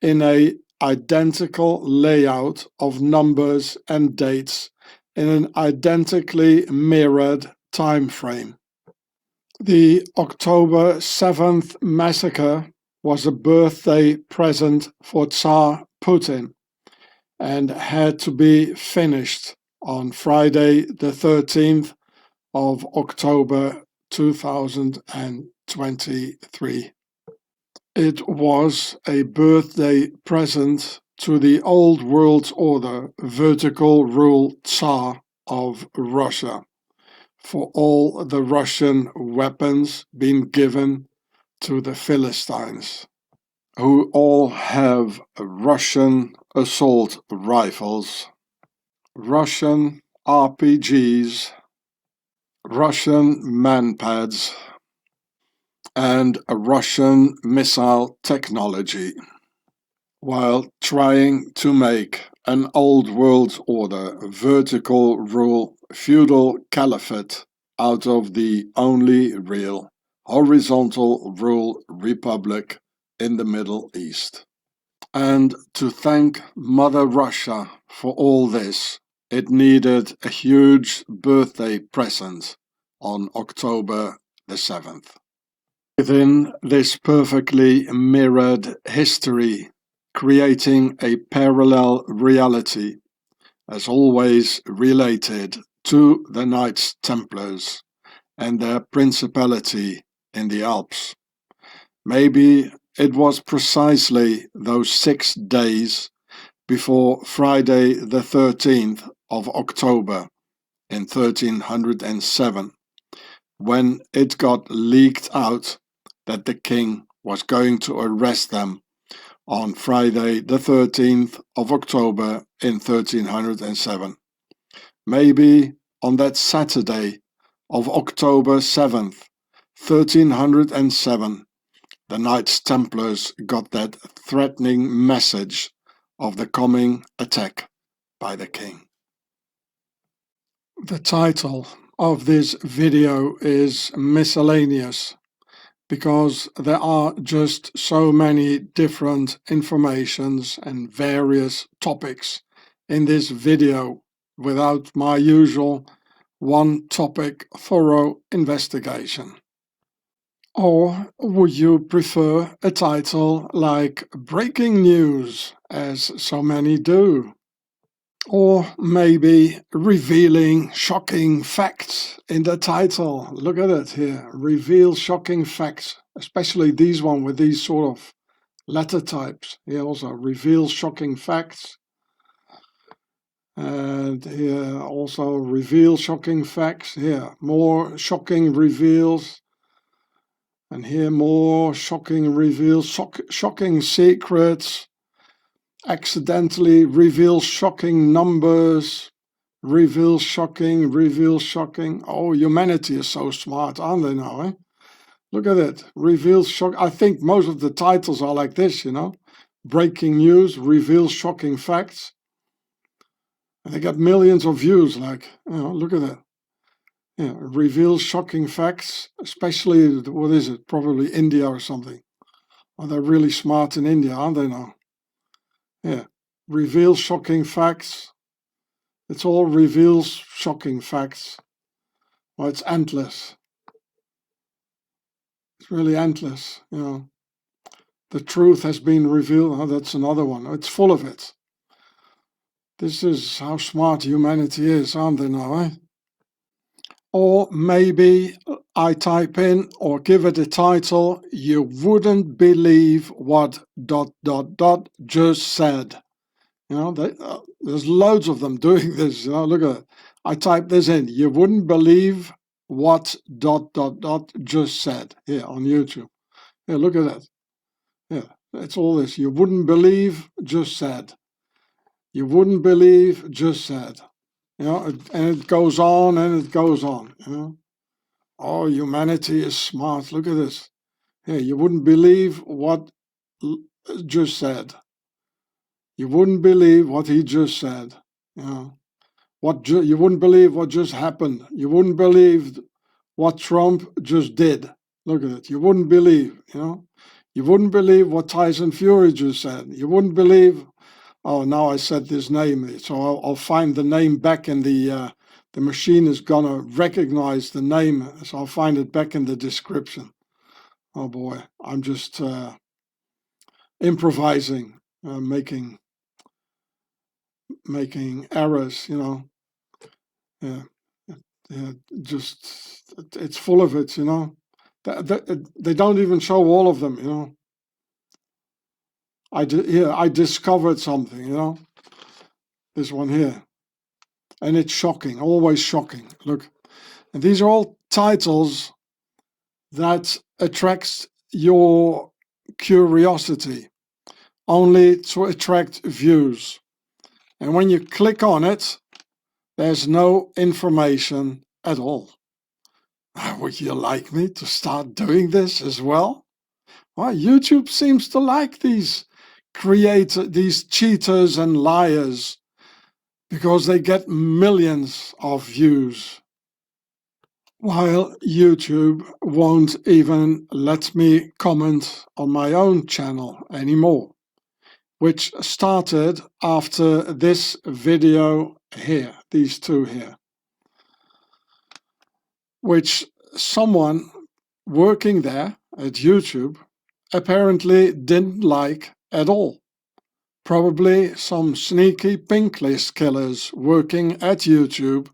in a identical layout of numbers and dates in an identically mirrored time frame. The October 7th massacre was a birthday present for Tsar Putin and had to be finished on Friday the 13th of October 2023. It was a birthday present to the Old World Order vertical rule Tsar of Russia, for all the Russian weapons being given to the Philistines, who all have Russian assault rifles, Russian RPGs, Russian manpads, and a Russian missile technology, while trying to make an old world order vertical rule feudal caliphate out of the only real horizontal rule republic in the Middle East. And to thank Mother Russia for all this, it needed a huge birthday present on October the 7th. Within this perfectly mirrored history, creating a parallel reality, as always related to the Knights Templars and their principality in the Alps. Maybe it was precisely those 6 days before Friday the 13th of October in 1307, when it got leaked out that the king was going to arrest them on Friday the 13th of October in 1307. Maybe on that Saturday of October 7th, 1307, the Knights Templars got that threatening message of the coming attack by the king. The title of this video is miscellaneous, because there are just so many different informations and various topics in this video without my usual one topic thorough investigation. Or would you prefer a title like Breaking News, as so many do? Or maybe revealing shocking facts in the title. Look at it here, reveal shocking facts, especially these one with these sort of letter types. Here also, reveal shocking facts. And here also, reveal shocking facts. Here, more shocking reveals. And here, more shocking reveals, shocking secrets. Accidentally reveal shocking numbers, reveal shocking. Oh, humanity is so smart, aren't they now, eh? Look at it, reveal shock. I think most of the titles are like this, you know. Breaking news, reveal shocking facts. And they got millions of views, like, you know, look at that. Yeah, reveal shocking facts, especially, what is it, probably India or something. Oh, they're really smart in India, aren't they now? Yeah, reveal shocking facts. It's all reveals shocking facts. Well, it's endless. It's really endless, you know. The truth has been revealed. Oh, that's another one. It's full of it. This is how smart humanity is, aren't they now, eh? Or maybe I type in or give it a title, "You wouldn't believe what ... just said." You know, there's loads of them doing this. You know, look at it. I type this in, "You wouldn't believe what ... just said," here on YouTube. Here, look at that. Yeah, it's all this. You wouldn't believe just said. You wouldn't believe just said. You know, and it goes on and it goes on. You know, oh, humanity is smart. Look at this. Here, you wouldn't believe what just said. You wouldn't believe what he just said. You know, you wouldn't believe what just happened. You wouldn't believe what Trump just did. Look at it. You wouldn't believe. You know, you wouldn't believe what Tyson Fury just said. You wouldn't believe. Oh, now I said this name, so I'll find the name back in the machine is gonna recognize the name, so I'll find it back in the description. Oh boy, I'm just improvising, making errors, you know. Yeah, yeah, just it's full of it, you know. They don't even show all of them, you know. I discovered something, you know. This one here. And it's shocking, always shocking. Look, and these are all titles that attracts your curiosity, only to attract views. And when you click on it, there's no information at all. Would you like me to start doing this as well? Well, YouTube seems to like these cheaters and liars because they get millions of views. While YouTube won't even let me comment on my own channel anymore, which started after this video here, these two here, which someone working there at YouTube apparently didn't like at all. Probably some sneaky pink list killers working at YouTube,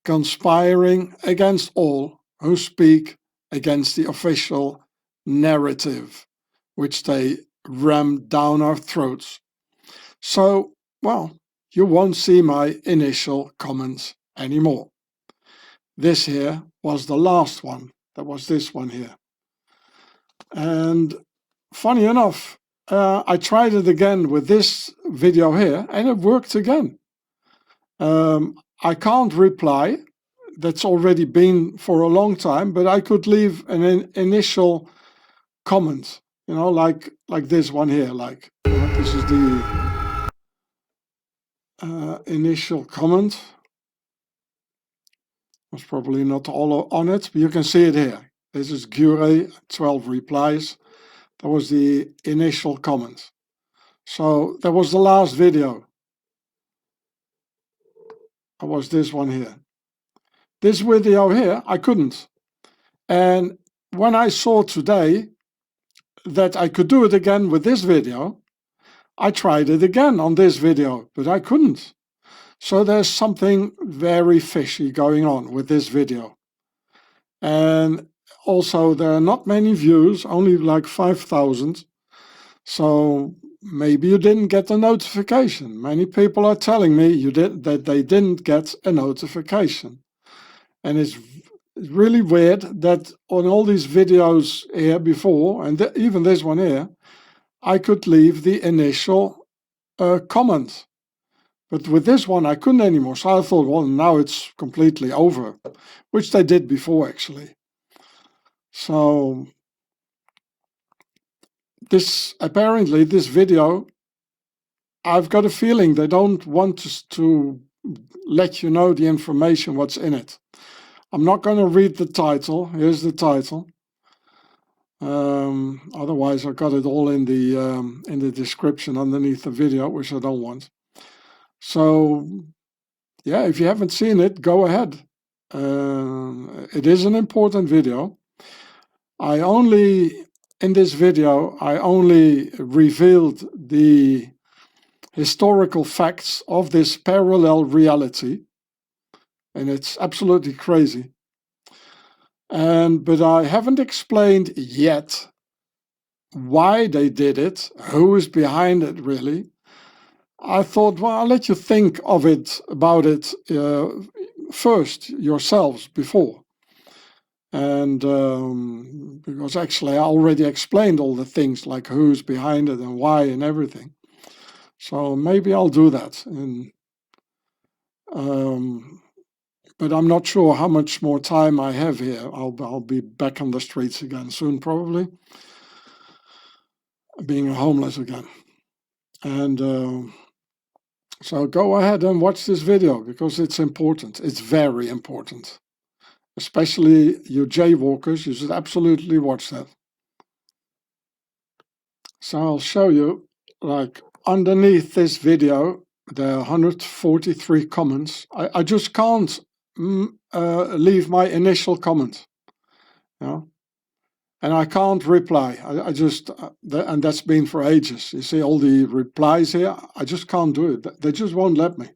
conspiring against all who speak against the official narrative, which they ram down our throats. So, well, you won't see my initial comments anymore. This here was the last one. That was this one here. And funny enough, I tried it again with this video here and it worked again. I can't reply. That's already been for a long time, but I could leave an initial comment, you know, like this one here, like, you know, this is the initial comment. Was probably not all on it, but you can see it here. This is Gure, 12 replies. That was the initial comment. So that was the last video. That was this one here. This video here, I couldn't. And when I saw today that I could do it again with this video, I tried it again on this video, but I couldn't. So there's something very fishy going on with this video. And also there are not many views, only like 5,000. So maybe you didn't get a notification. Many people are telling me that they didn't get a notification. And it's really weird that on all these videos here before, and even this one here, I could leave the initial comment. But with this one, I couldn't anymore. So I thought, well, now it's completely over, which they did before, actually. So apparently this video, I've got a feeling they don't want us to let you know the information, what's in it. I'm not going to read the title. Here's the title. Otherwise, I got it all in the description underneath the video, which I don't want. So, yeah, if you haven't seen it, go ahead. It is an important video. In this video, I only revealed the historical facts of this parallel reality, and it's absolutely crazy. But I haven't explained yet why they did it, who is behind it really. I thought, well, I'll let you think of it, about it first yourselves before. And because actually I already explained all the things, like who's behind it and why and everything. So maybe I'll do that. And but I'm not sure how much more time I have here. I'll be back on the streets again soon, probably, being homeless again. And so go ahead and watch this video, because it's important. It's very important. Especially you jaywalkers, you should absolutely watch that. So I'll show you, like, underneath this video, there are 143 comments. I just can't leave my initial comment, you know? And I can't reply. I just, and that's been for ages. You see all the replies here, I just can't do it. They just won't let me.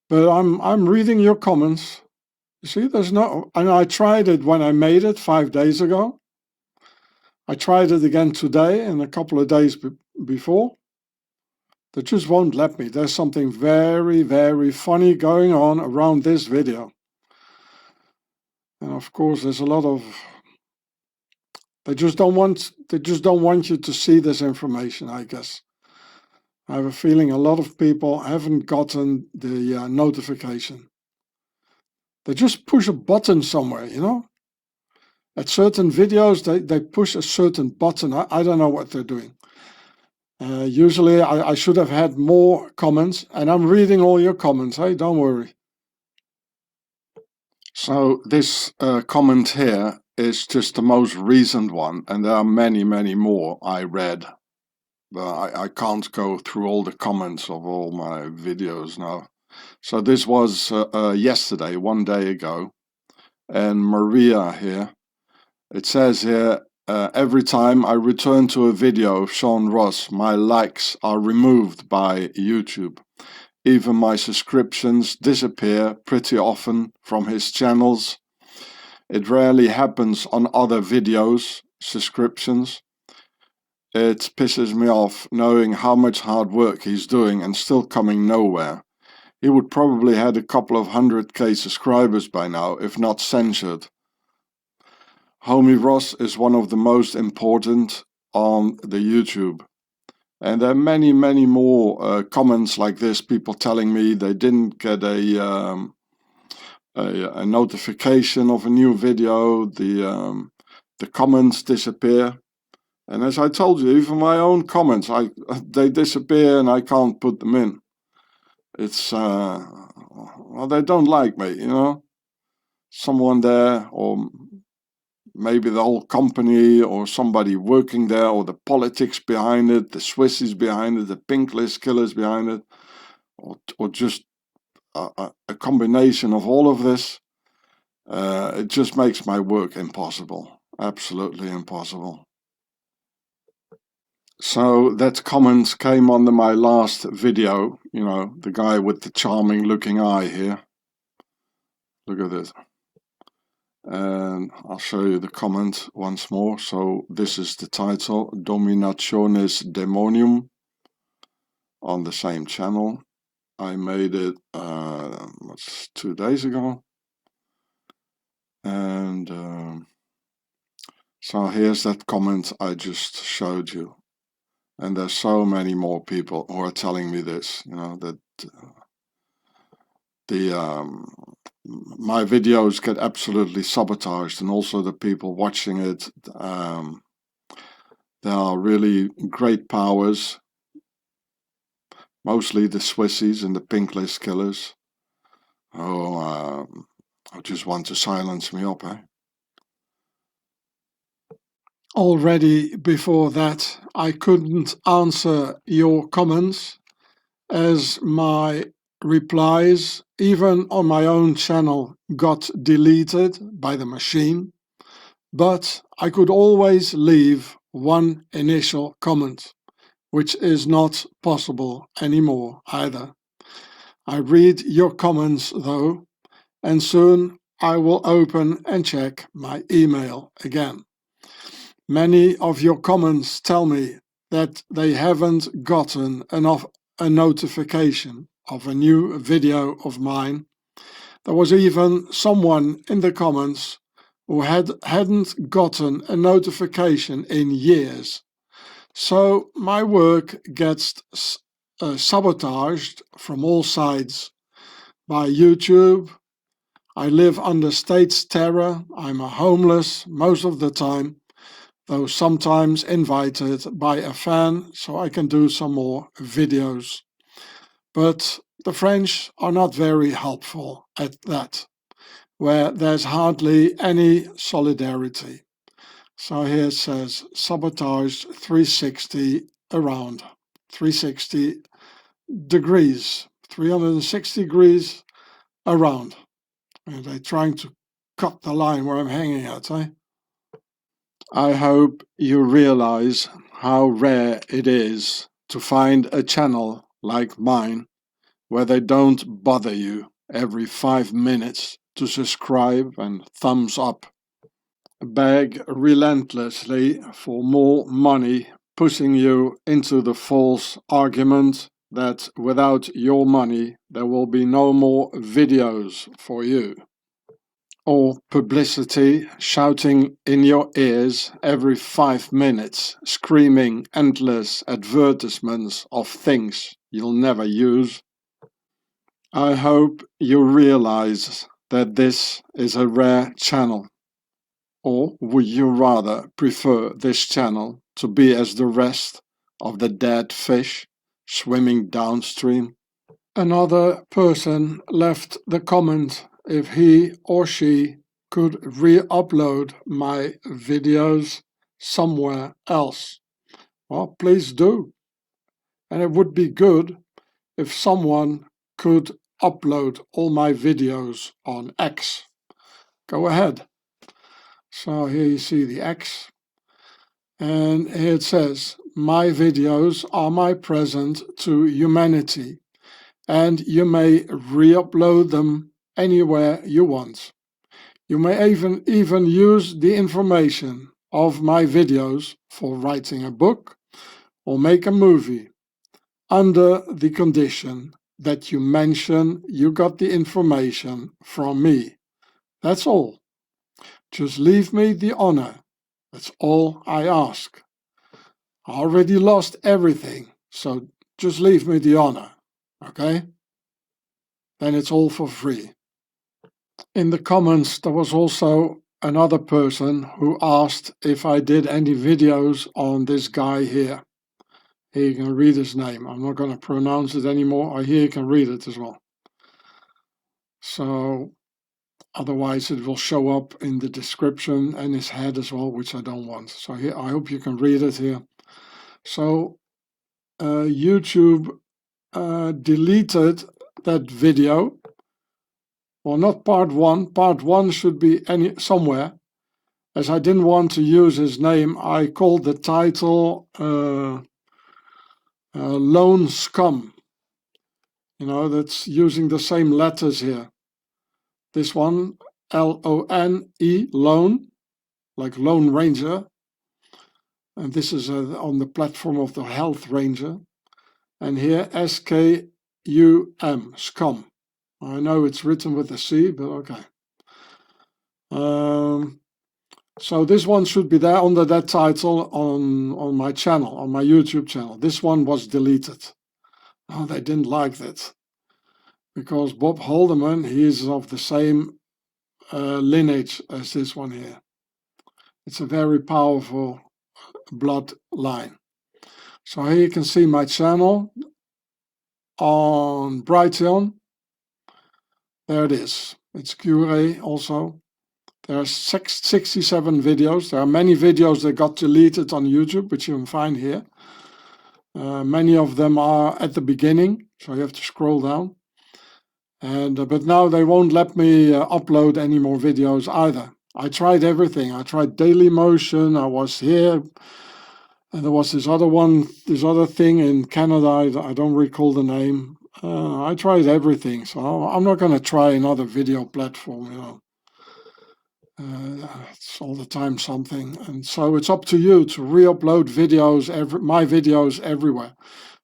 But I'm reading your comments. You see, there's no, and I tried it when I made it 5 days ago. I tried it again today and a couple of days before. They just won't let me. There's something very, very funny going on around this video. And of course, there's a lot of, they just don't want you to see this information, I guess. I have a feeling a lot of people haven't gotten the notification. They just push a button somewhere, you know? At certain videos, they push a certain button. I don't know what they're doing. Usually I should have had more comments, and I'm reading all your comments, hey, don't worry. So this comment here is just the most recent one, and there are many, many more I read. But I can't go through all the comments of all my videos now. So this was yesterday, 1 day ago, and Maria here, it says here, every time I return to a video of Sean Ross, my likes are removed by YouTube. Even my subscriptions disappear pretty often from his channels. It rarely happens on other videos, subscriptions. It pisses me off knowing how much hard work he's doing and still coming nowhere. He would probably had a couple of 100k subscribers by now, if not censored. Homie Ross is one of the most important on the YouTube. And there are many, many more comments like this, people telling me they didn't get a notification of a new video, the comments disappear. And as I told you, even my own comments, they disappear and I can't put them in. It's, well, they don't like me, you know. Someone there, or maybe the whole company, or somebody working there, or the politics behind it, the Swissies behind it, the pink list killers behind it, or just a combination of all of this. It just makes my work impossible, absolutely impossible. So that comment came under my last video, you know, the guy with the charming looking eye here. Look at this. And I'll show you the comment once more. So this is the title, Dominationis Demonium, on the same channel. I made it, 2 days ago. And so here's that comment I just showed you. And there's so many more people who are telling me this, you know, that my videos get absolutely sabotaged, and also the people watching it. There are really great powers, mostly the Swissies and the pink list killers, who just want to silence me up, eh? Already before that, I couldn't answer your comments, as my replies, even on my own channel, got deleted by the machine, but I could always leave one initial comment, which is not possible anymore either. I read your comments though, and soon I will open and check my email again. Many of your comments tell me that they haven't gotten a notification of a new video of mine. There was even someone in the comments who hadn't gotten a notification in years. So my work gets sabotaged from all sides by YouTube. I live under state's terror. I'm a homeless most of the time, though sometimes invited by a fan so I can do some more videos. But the French are not very helpful at that, where there's hardly any solidarity. So here it says sabotage 360 around 360 degrees, 360 degrees around. And they're trying to cut the line where I'm hanging at, eh? I hope you realize how rare it is to find a channel like mine where they don't bother you every 5 minutes to subscribe and thumbs up. Beg relentlessly for more money, pushing you into the false argument that without your money there will be no more videos for you. Or publicity shouting in your ears every 5 minutes, screaming endless advertisements of things you'll never use. I hope you realize that this is a rare channel. Or would you rather prefer this channel to be as the rest of the dead fish swimming downstream? Another person left the comment if he or she could re-upload my videos somewhere else. Well, please do. And it would be good if someone could upload all my videos on X. Go ahead. So here you see the X. And here it says, my videos are my present to humanity. And you may re-upload them anywhere you want. You may even use the information of my videos for writing a book or make a movie, under the condition that you mention you got the information from me. That's all. Just leave me the honor. That's all I ask. I already lost everything, so just leave me the honor, okay? Then it's all for free. In the comments there was also another person who asked if I did any videos on this guy here. Here you can read his name. I'm not going to pronounce it anymore. Here you can read it as well. So otherwise it will show up in the description and his head as well, which I don't want. So here, I hope you can read it here. So YouTube deleted that video. Well, not part one. Part one should be somewhere. As I didn't want to use his name, I called the title Lone Scum. You know, that's using the same letters here. This one, L-O-N-E, Lone, like Lone Ranger. And this is on the platform of the Health Ranger. And here, S-K-U-M, Scum. I know it's written with a C, but okay. So this one should be there under that title on my channel, on my YouTube channel. This one was deleted. Oh, they didn't like that. Because Bob Haldeman, he is of the same lineage as this one here. It's a very powerful bloodline. So here you can see my channel on Brighteon. There it is. It's QA also. There are 67 videos. There are many videos that got deleted on YouTube, which you can find here. Many of them are at the beginning, so you have to scroll down. And but now they won't let me upload any more videos either. I tried everything. I tried Daily Motion. I was here And there was this other one, this other thing in Canada, I don't recall the name. I tried everything, so I'm not going to try another video platform, you know. It's all the time something, and so it's up to you to re-upload videos, my videos everywhere.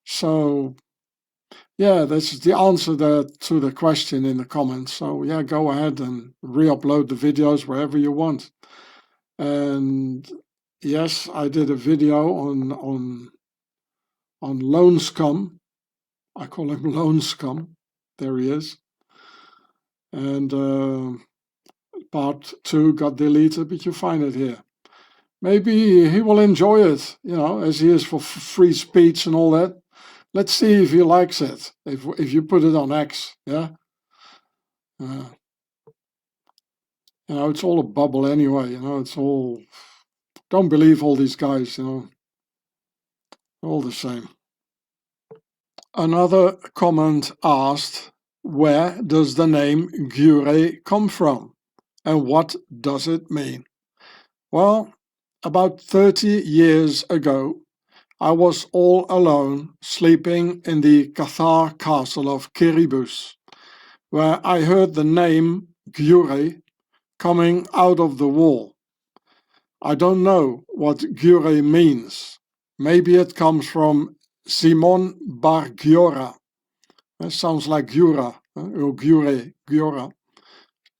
So yeah, this is the answer to the question in the comments. So yeah, go ahead and re-upload the videos wherever you want. And yes, I did a video on Lone Scum. I call him Lone Scum. There he is. And part 2 got deleted, but you find it here. Maybe he will enjoy it, you know, as he is for free speech and all that. Let's see if he likes it, if you put it on X, yeah? You know, it's all a bubble anyway, you know, it's all... Don't believe all these guys, you know, all the same. Another comment asked, where does the name Gure come from? And what does it mean? Well, about 30 years ago, I was all alone sleeping in the Cathar castle of Kiribus, where I heard the name Gure coming out of the wall. I don't know what Gure means. Maybe it comes from Simon Bar Giora. That sounds like Giora, or Giora.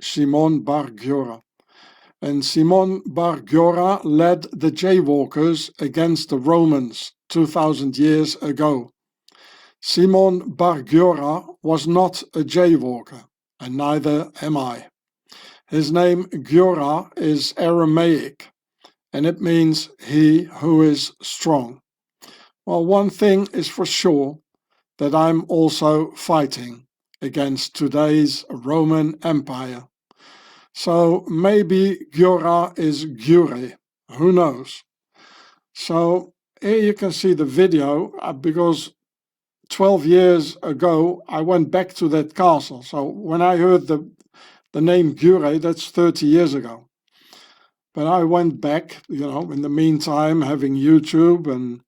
Simon Bar Giora. And Simon Bar Giora led the jaywalkers against the Romans 2000 years ago. Simon Bar Giora was not a jaywalker, and neither am I. His name Giora is Aramaic, and it means he who is strong. Well, one thing is for sure, that I'm also fighting against today's Roman Empire. So maybe Giora is Gure, who knows? So here you can see the video, because 12 years ago I went back to that castle. So when I heard the name Gure, that's 30 years ago. But I went back, you know, in the meantime, having YouTube, and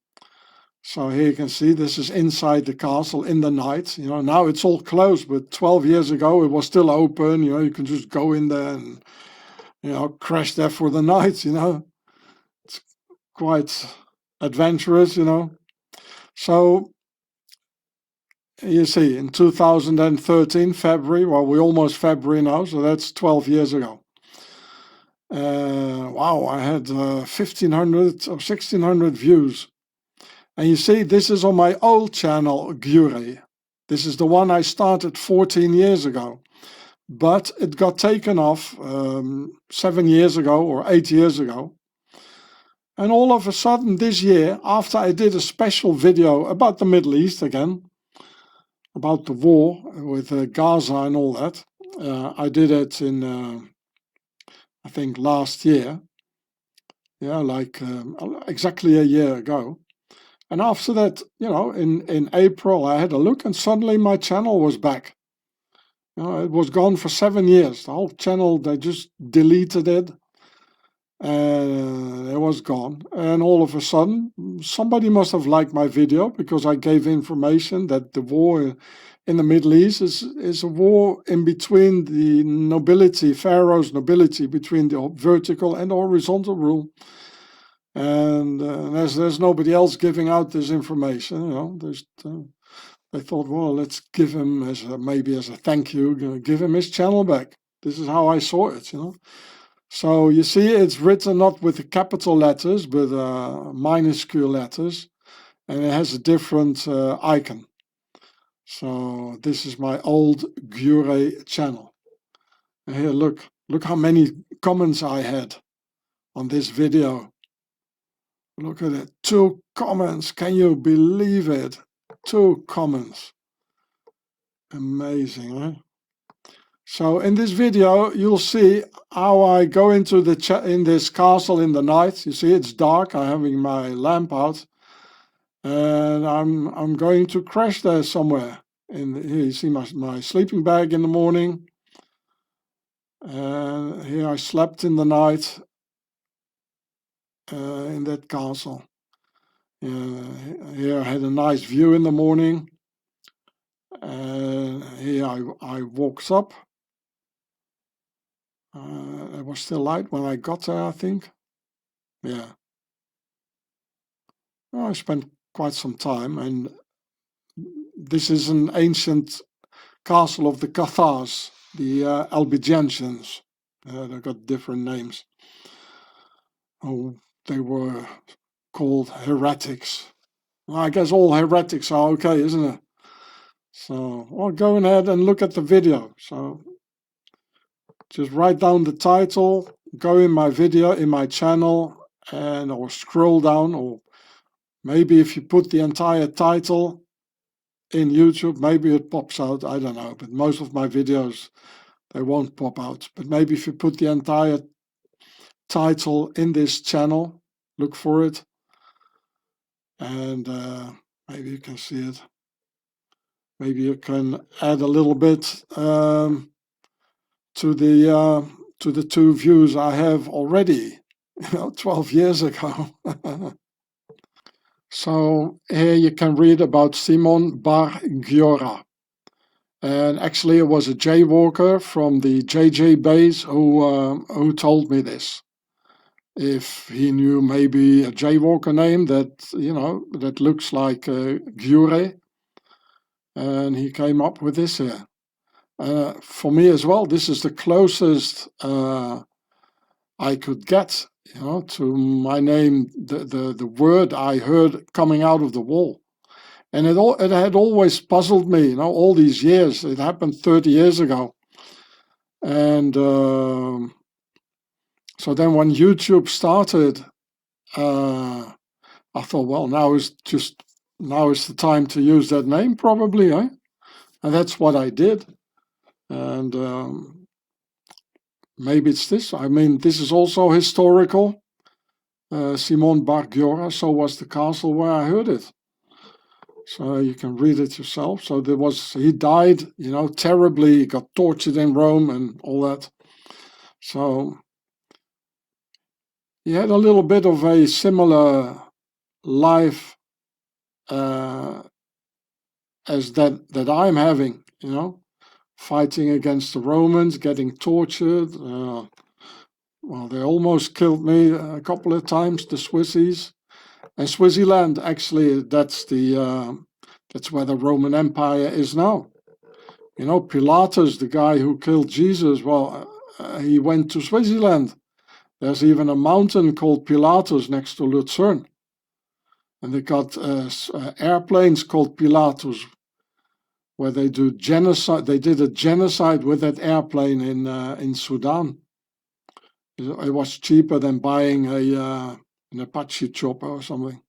so here you can see this is inside the castle in the night. You know, now it's all closed, but 12 years ago it was still open. You know, you can just go in there and, you know, crash there for the night, you know. It's quite adventurous, you know. So you see, in 2013, February, well, we're almost February now, so that's 12 years ago. Wow, I had 1,500 or 1,600 views. And you see, this is on my old channel, Gure. This is the one I started 14 years ago. But it got taken off 7 years ago or 8 years ago. And all of a sudden this year, after I did a special video about the Middle East again, about the war with Gaza and all that, I did it in, I think, last year. Yeah, like exactly a year ago. And after that, you know, in April, I had a look and suddenly my channel was back. You know, it was gone for 7 years. The whole channel, they just deleted it. And it was gone. And all of a sudden, somebody must have liked my video, because I gave information that the war in the Middle East is a war in between the nobility, Pharaoh's nobility, between the vertical and horizontal rule. And there's nobody else giving out this information, you know. They thought, well, let's give him maybe as a thank you, give him his channel back. This is how I saw it, you know. So you see, it's written not with the capital letters, but minuscule letters, and it has a different icon. So this is my old Gure channel. And here, look how many comments I had on this video. Look at it, 2 comments. Can you believe it? 2 comments. Amazing, huh? So in this video, you'll see how I go into in this castle in the night. You see, it's dark. I'm having my lamp out, and I'm going to crash there somewhere. And here you see my sleeping bag in the morning. And here I slept in the night in that castle. Here I had a nice view in the morning. Here I walked up. It was still light when I got there, I think. Yeah. Well, I spent quite some time, and this is an ancient castle of the Cathars, the Albigensians. They've got different names. Oh, they were called heretics. Well, I guess all heretics are okay, isn't it? So, well, go ahead and look at the video. So, just write down the title, go in my video, in my channel, and or scroll down, or maybe if you put the entire title in YouTube, maybe it pops out. I don't know, but most of my videos, they won't pop out. But maybe if you put the entire title in this channel, look for it, and maybe you can see it. Maybe you can add a little bit to the two views I have already, 12 years ago. So here you can read about Simon Bar Giora. And actually it was a jaywalker from the JJ base who told me this. If he knew maybe a jaywalker name that, that looks like Giure, and he came up with this here. For me as well, this is the closest I could get, to my name, the word I heard coming out of the wall. And it had always puzzled me, all these years. It happened 30 years ago. And so then when YouTube started, I thought, well, now is the time to use that name, probably, eh? And that's what I did. And maybe it's this. I mean, this is also historical. Simon Bar Giora, so was the castle where I heard it. So you can read it yourself. So he died, terribly, he got tortured in Rome and all that. So he had a little bit of a similar life as that I'm having, fighting against the Romans, getting tortured. Well, they almost killed me a couple of times, the Swissies. And Swissyland, actually, that's where the Roman Empire is now. Pilatus, the guy who killed Jesus, well, he went to Swissyland. There's even a mountain called Pilatus next to Lucerne. And they got airplanes called Pilatus, where they do genocide. They did a genocide with that airplane in Sudan. It was cheaper than buying an Apache chopper or something.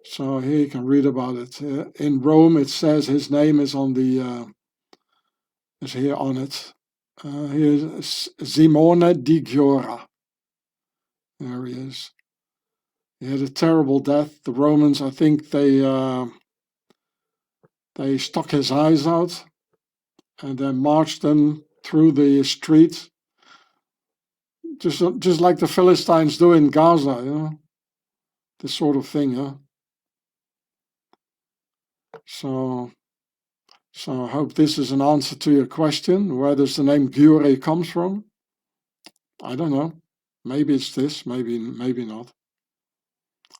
So here you can read about it. In Rome, it says his name is on is here on it. Here's Simone di Giora. There he is. He had a terrible death. The Romans, I think, they stuck his eyes out and then marched him through the street, just like the Philistines do in Gaza, this sort of thing, yeah. So I hope this is an answer to your question. Where does the name Giure comes from? I don't know. Maybe it's this, maybe not.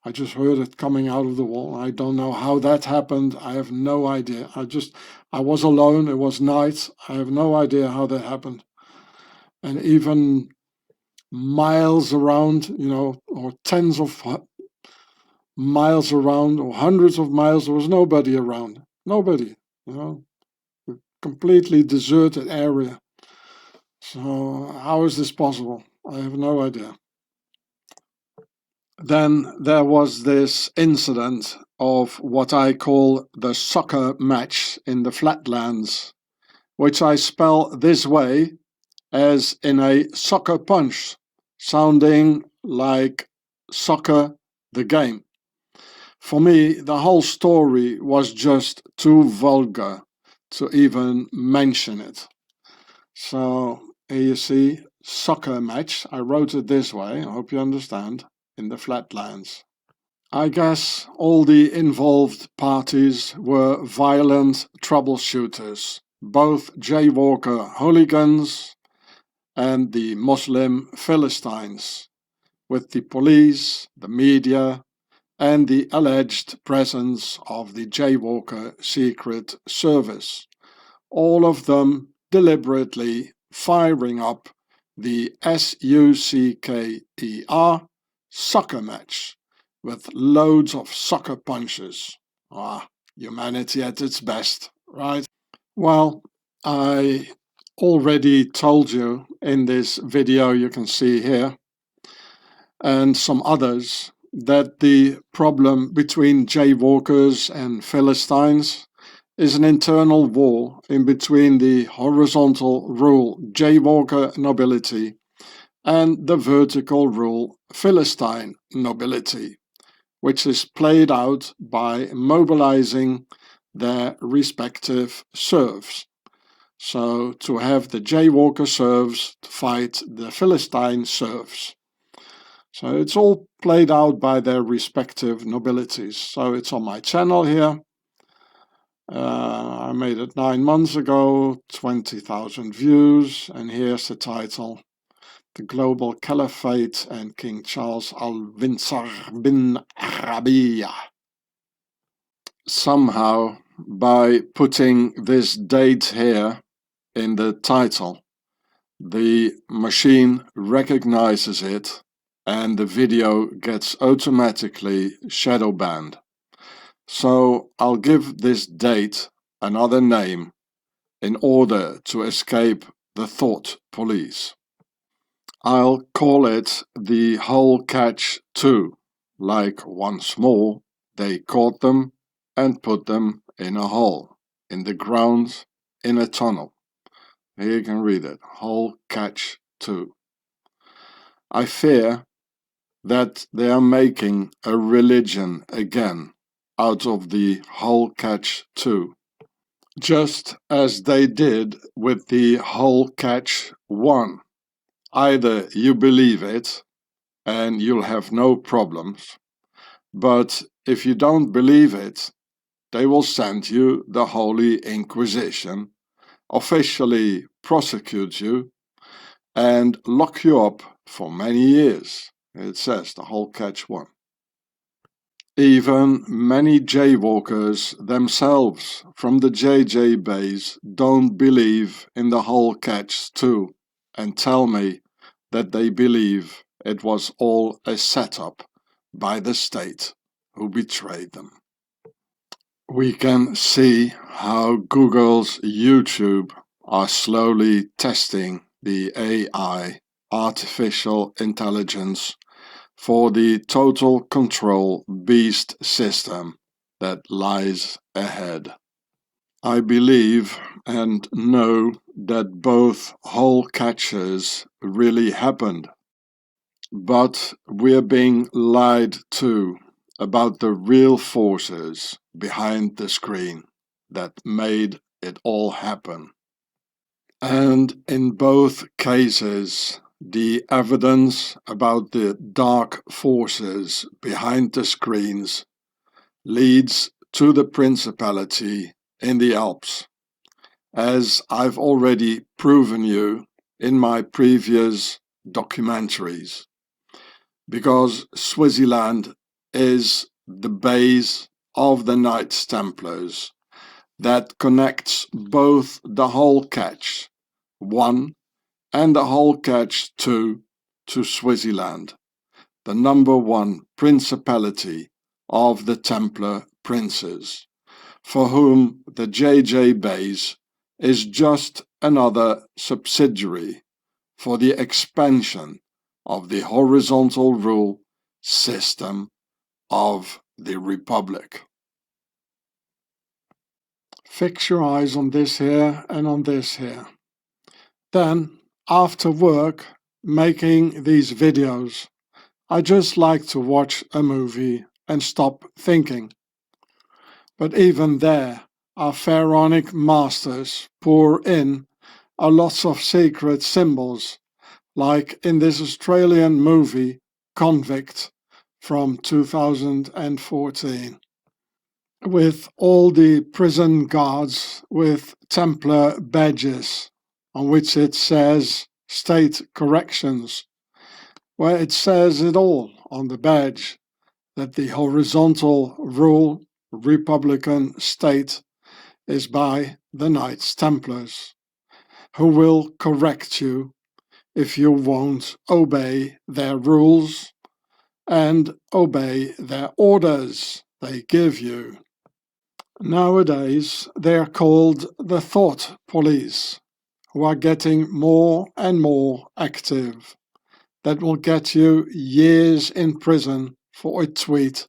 I just heard it coming out of the wall. I don't know how that happened. I have no idea. I was alone. It was night. I have no idea how that happened. And even miles around, or tens of miles around, or hundreds of miles, there was nobody around. Nobody, completely deserted area. So how is this possible? I have no idea. Then there was this incident of what I call the soccer match in the flatlands, which I spell this way as in a soccer punch, sounding like soccer, the game. For me, the whole story was just too vulgar to even mention it. So here you see, soccer match. I wrote it this way, I hope you understand, in the flatlands. I guess all the involved parties were violent troubleshooters, both jaywalker hooligans and the Muslim Philistines, with the police, the media, and the alleged presence of the jaywalker secret service, all of them deliberately firing up the SUCKER soccer match with loads of sucker punches. Ah, humanity at its best, right? Well, I already told you in this video you can see here, and some others, that the problem between jaywalkers and Philistines is an internal war in between the horizontal rule jaywalker nobility and the vertical rule Philistine nobility, which is played out by mobilizing their respective serfs. So to have the jaywalker serfs fight the Philistine serfs. So it's all played out by their respective nobilities. So it's on my channel here. I made it 9 months ago, 20,000 views, and here's the title: The Global Caliphate and King Charles al-Winsar bin Arabiya. Somehow, by putting this date here in the title, the machine recognizes it and the video gets automatically shadow banned. So I'll give this date another name in order to escape the thought police. I'll call it the hole catch 2, like once more they caught them and put them in a hole, in the ground, in a tunnel. Here you can read it, hole catch 2. I fear that they are making a religion again out of the hole catch 2, just as they did with the hole catch 1. Either you believe it and you'll have no problems, but if you don't believe it, they will send you the Holy Inquisition, officially prosecute you, and lock you up for many years. It says the hole catch 1. Even many jaywalkers themselves from the JJ base don't believe in the hole catch 2 and tell me that they believe it was all a setup by the state who betrayed them. We can see how Google's YouTube are slowly testing the AI, artificial intelligence, for the total control beast system that lies ahead. I believe and know that both hole catches really happened, but we're being lied to about the real forces behind the screen that made it all happen. And in both cases, the evidence about the dark forces behind the screens leads to the Principality in the Alps, as I've already proven you in my previous documentaries, because Swissyland is the base of the Knights Templars that connects both the hole catch 1 and the hole catch 2 to Swissyland, the #1 principality of the Templar princes, for whom the JJ base is just another subsidiary for the expansion of the horizontal rule system of the Republic. Fix your eyes on this here and on this here. Then, after work, making these videos, I just like to watch a movie and stop thinking. But even there, our pharaonic masters pour in a lots of sacred symbols, like in this Australian movie, Convict, from 2014, with all the prison guards with Templar badges on which it says State Corrections, where it says it all on the badge that the horizontal rule Republican state is by the Knights Templars, who will correct you if you won't obey their rules and obey their orders they give you. Nowadays, they are called the thought police, who are getting more and more active. That will get you years in prison for a tweet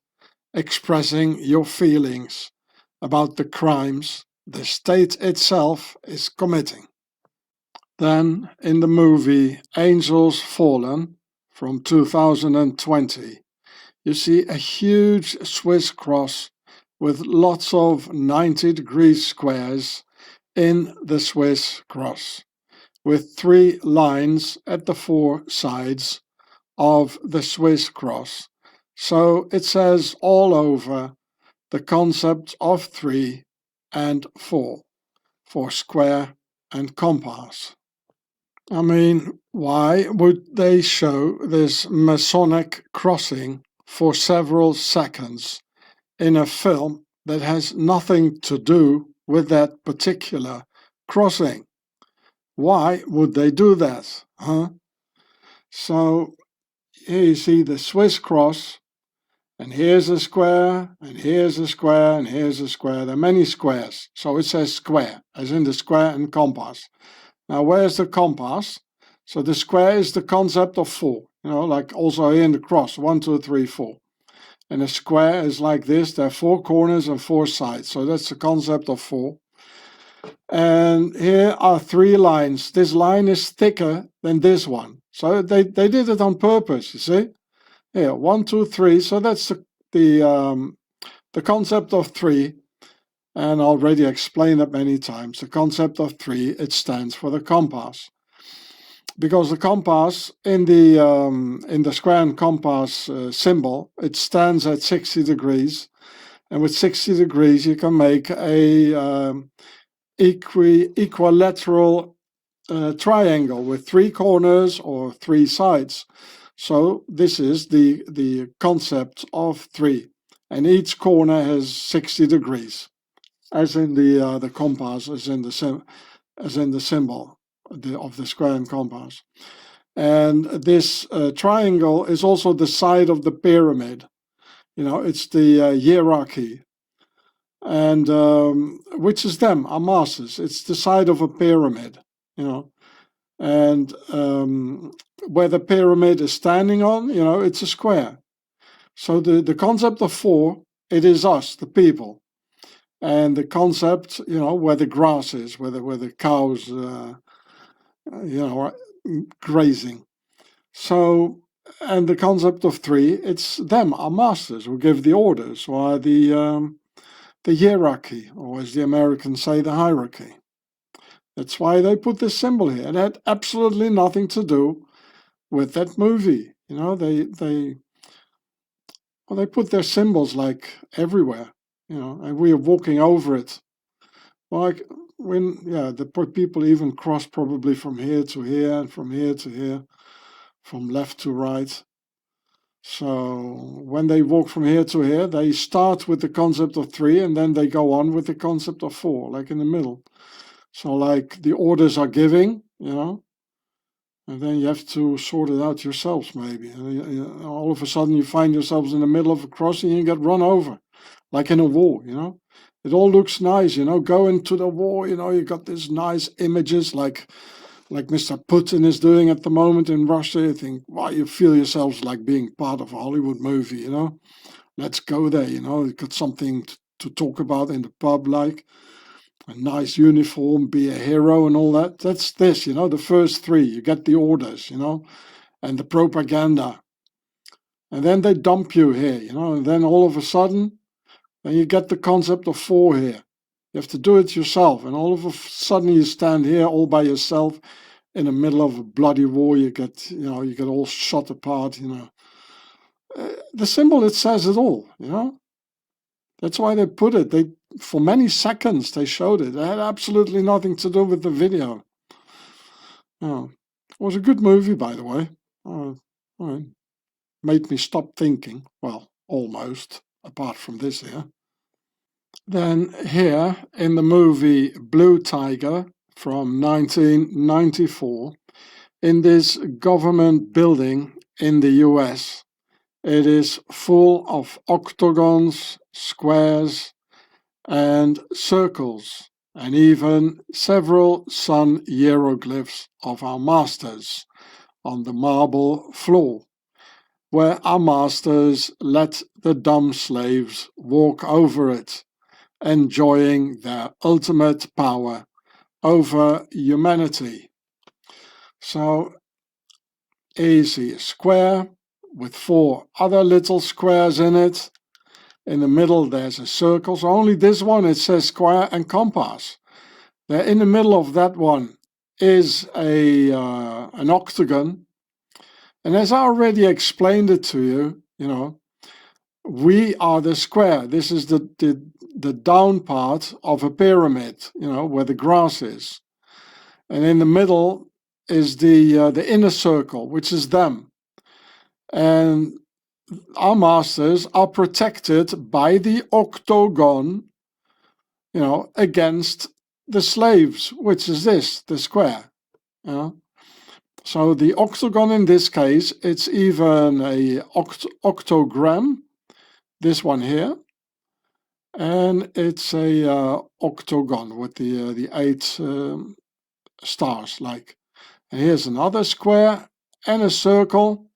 expressing your feelings about the crimes the state itself is committing. Then, in the movie Angels Fallen from 2020, you see a huge Swiss cross with lots of 90-degree squares in the Swiss cross, with 3 lines at the 4 sides of the Swiss cross. So it says all over the concept of 3 and 4 for square and compass. I mean, why would they show this Masonic crossing for several seconds in a film that has nothing to do with that particular crossing? Why would they do that? So here you see the Swiss cross, and here's a square, and here's a square, and here's a square. There are many squares, so it says square, as in the square and compass. Now, where's the compass? So the square is the concept of 4, like also here in the cross, 1, 2, 3, 4. And a square is like this, there are 4 corners and 4 sides, so that's the concept of 4. And here are 3 lines. This line is thicker than this one. So they did it on purpose, you see. Here, 1, 2, 3. So that's the concept of 3. And I already explained it many times. The concept of 3, it stands for the compass. Because the compass in the square and compass symbol, it stands at 60 degrees. And with 60 degrees, you can make a equilateral triangle with 3 corners or 3 sides. So this is the concept of 3, and each corner has 60 degrees, as in the compass, as in the symbol of the square and compass. And this triangle is also the side of the pyramid. It's the hierarchy. And which is them, our masters. It's the side of a pyramid, and where the pyramid is standing on, it's a square. So the concept of 4, it is us, the people, and the concept, where the grass is, where the cows, are grazing. So, and the concept of 3, it's them, our masters, who give the orders, or the hierarchy, or as the Americans say, the hierarchy. That's why they put this symbol here. It had absolutely nothing to do with that movie. They put their symbols like everywhere, and we are walking over it. Like the people even cross probably from here to here and from here to here, from left to right. So when they walk from here to here, they start with the concept of 3 and then they go on with the concept of 4, like in the middle. So like the orders are giving, and then you have to sort it out yourselves maybe. And all of a sudden you find yourselves in the middle of a crossing and you get run over, like in a war, It all looks nice, go into the war, you got these nice images like Mr. Putin is doing at the moment in Russia. You think, wow, you feel yourselves like being part of a Hollywood movie, Let's go there, You've got something to talk about in the pub, like a nice uniform, be a hero and all that. That's this, the first 3. You get the orders, and the propaganda. And then they dump you here, and then all of a sudden, then you get the concept of 4 here. You have to do it yourself, and all of a sudden you stand here all by yourself in the middle of a bloody war. You get all shot apart, the symbol, it says it all, you know. That's why they put it. For many seconds they showed it. It had absolutely nothing to do with the video. Oh, it was a good movie, by the way. Made me stop thinking. Well, almost, apart from this here. Then here in the movie Blue Tiger from 1994, in this government building in the US, it is full of octagons, squares, and circles, and even several sun hieroglyphs of our masters on the marble floor, where our masters let the dumb slaves walk over it, enjoying their ultimate power over humanity. So, easy, a square with 4 other little squares in it. In the middle there's a circle, so only this one it says square and compass. There in the middle of that one is an octagon, and as I already explained it to you, you know, we are the square. This is the down part of a pyramid, you know, where the grass is, and in the middle is the inner circle, which is them, and our masters are protected by the octagon, you know, against the slaves, which is this, the square. You know? So the octagon in this case, it's even a octogram, this one here, and it's a octagon with the 8 stars, like. And here's another square and a circle.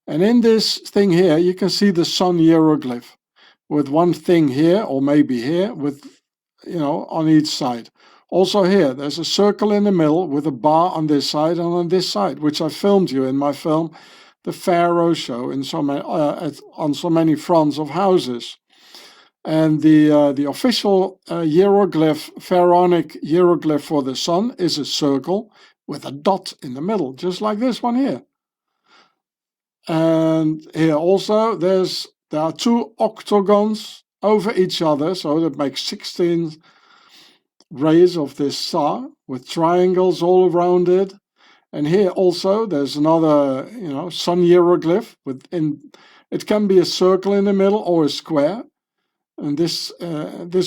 And in this thing here, you can see the sun hieroglyph with one thing here, or maybe here, with, you know, on each side. Also here, there's a circle in the middle with a bar on this side and on this side, which I filmed you in my film, The Pharaoh Show, in so many, on so many fronts of houses. And the official hieroglyph, pharaonic hieroglyph for the sun is a circle with a dot in the middle, just like this one here. And here also there are 2 octagons over each other, so that makes 16 rays of this star with triangles all around it. And here also there's another, you know, sun hieroglyph it can be a circle in the middle or a square. And this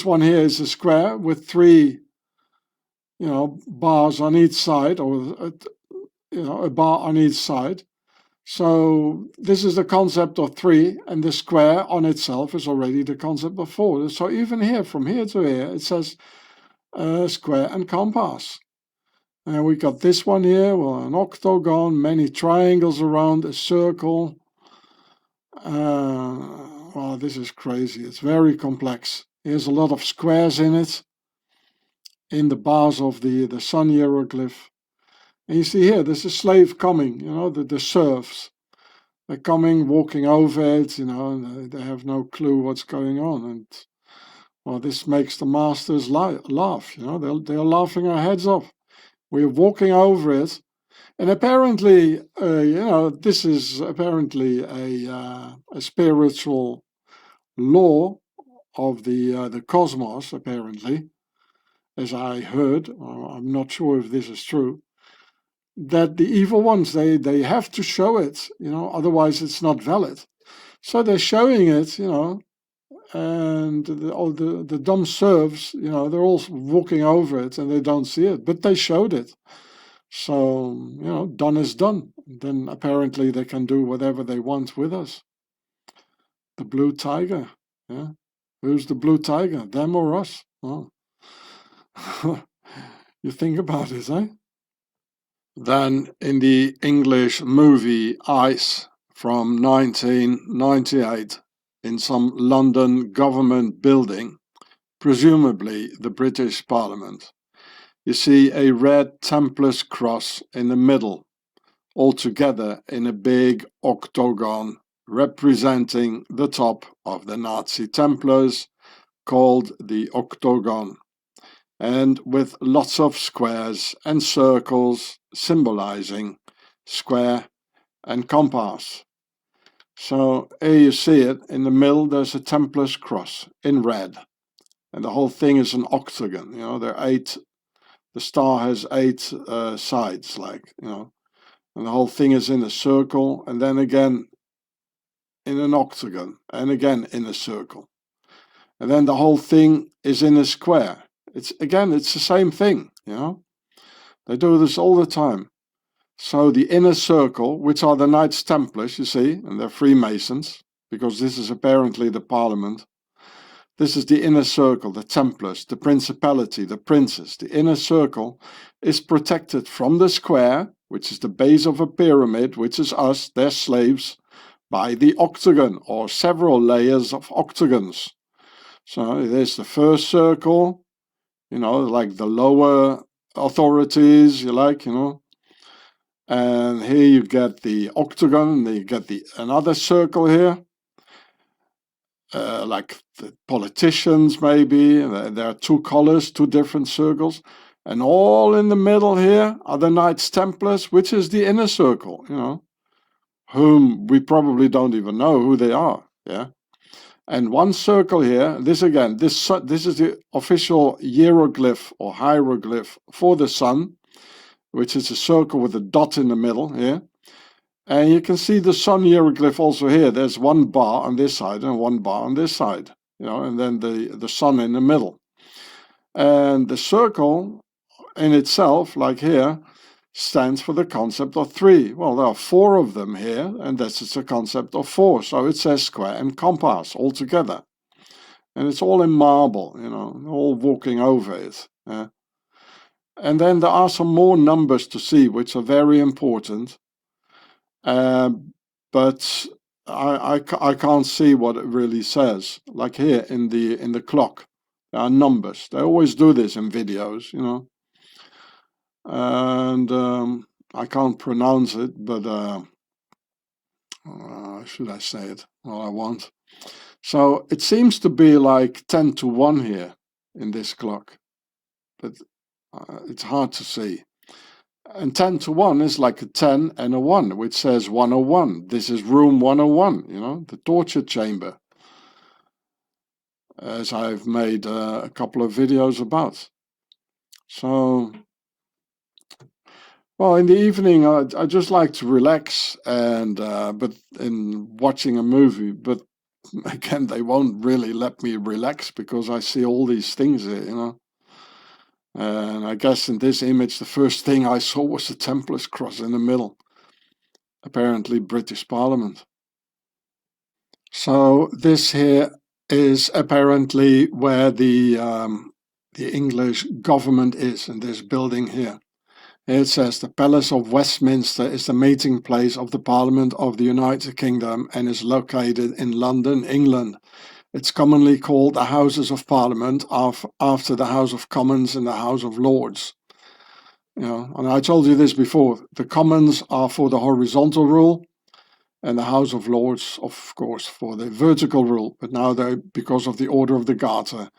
one here is a square with 3, you know, bars on each side, or you know, a bar on each side. So this is the concept of 3, and the square on itself is already the concept of 4. So even here, from here to here, it says square and compass. And we got this one here, well, an octagon, many triangles around, a circle. Well, this is crazy. It's very complex. Here's a lot of squares in it, in the bars of the sun hieroglyph. And you see here, there's a slave coming, you know, the serfs. They're coming, walking over it, you know, and they have no clue what's going on. And, well, this makes the masters laugh, you know, they're laughing our heads off. We're walking over it. And apparently, you know, this is apparently a spiritual law of the cosmos, apparently, as I heard. I'm not sure if this is true. That the evil ones, they have to show it, you know, otherwise it's not valid. So they're showing it, you know, and all the dumb serfs, you know, they're all walking over it and they don't see it, but they showed it. So, you know, done is done. Then apparently they can do whatever they want with us. The blue tiger, yeah. Who's the blue tiger, them or us? Oh. You think about it, eh? Then in the English movie Ice from 1998, in some London government building, presumably the British Parliament, you see a red Templars cross in the middle, all together in a big octagon representing the top of the Nazi Templars, called the octagon, and with lots of squares and circles symbolizing square and compass. So here you see it, in the middle there's a Templar's cross in red. And the whole thing is an octagon, there are 8, the star has 8 sides, and the whole thing is in a circle, and then again in an octagon, and again in a circle. And then the whole thing is in a square. It's the same thing, They do this all the time. So the inner circle, which are the Knights Templars, you see, and they're Freemasons, because this is apparently the Parliament. This is the inner circle, the Templars, the Principality, the princes. The inner circle is protected from the square, which is the base of a pyramid, which is us, their slaves, by the octagon, or several layers of octagons. So there's the first circle, like the lower authorities, and here you get the octagon, and then you get another circle here, like the politicians maybe. There are 2 colors, 2 different circles, and all in the middle here are the Knights Templars, which is the inner circle, whom we probably don't even know who they are, yeah. And one circle here, this is the official hieroglyph or hieroglyph for the sun, which is a circle with a dot in the middle here. And you can see the sun hieroglyph also here. There's 1 bar on this side and 1 bar on this side, and then the sun in the middle. And the circle in itself, like here, stands for the concept of 3. Well, there are 4 of them here, and this is the concept of 4. So it says square and compass all together. And it's all in marble, all walking over it. And then there are some more numbers to see, which are very important. But I can't see what it really says. Like here in the clock, there are numbers. They always do this in videos, and I can't pronounce it, but should I say it? Well, I won't. So it seems to be like 10 to 1 here in this clock, but it's hard to see. And 10 to 1 is like a 10 and a 1, which says 101. This is room 101, the torture chamber, as I've made a couple of videos about. So, well, in the evening, I just like to relax, and but in watching a movie. But again, they won't really let me relax because I see all these things here, And I guess in this image, the first thing I saw was the Templars cross in the middle. Apparently British Parliament. So this here is apparently where the English government is, in this building here. It says the Palace of Westminster is the meeting place of the Parliament of the United Kingdom and is located in London, England. It's commonly called the Houses of Parliament after the House of Commons and the House of Lords. And I told you this before, the Commons are for the horizontal rule and the House of Lords, of course, for the vertical rule. But now, because of the Order of the Garter,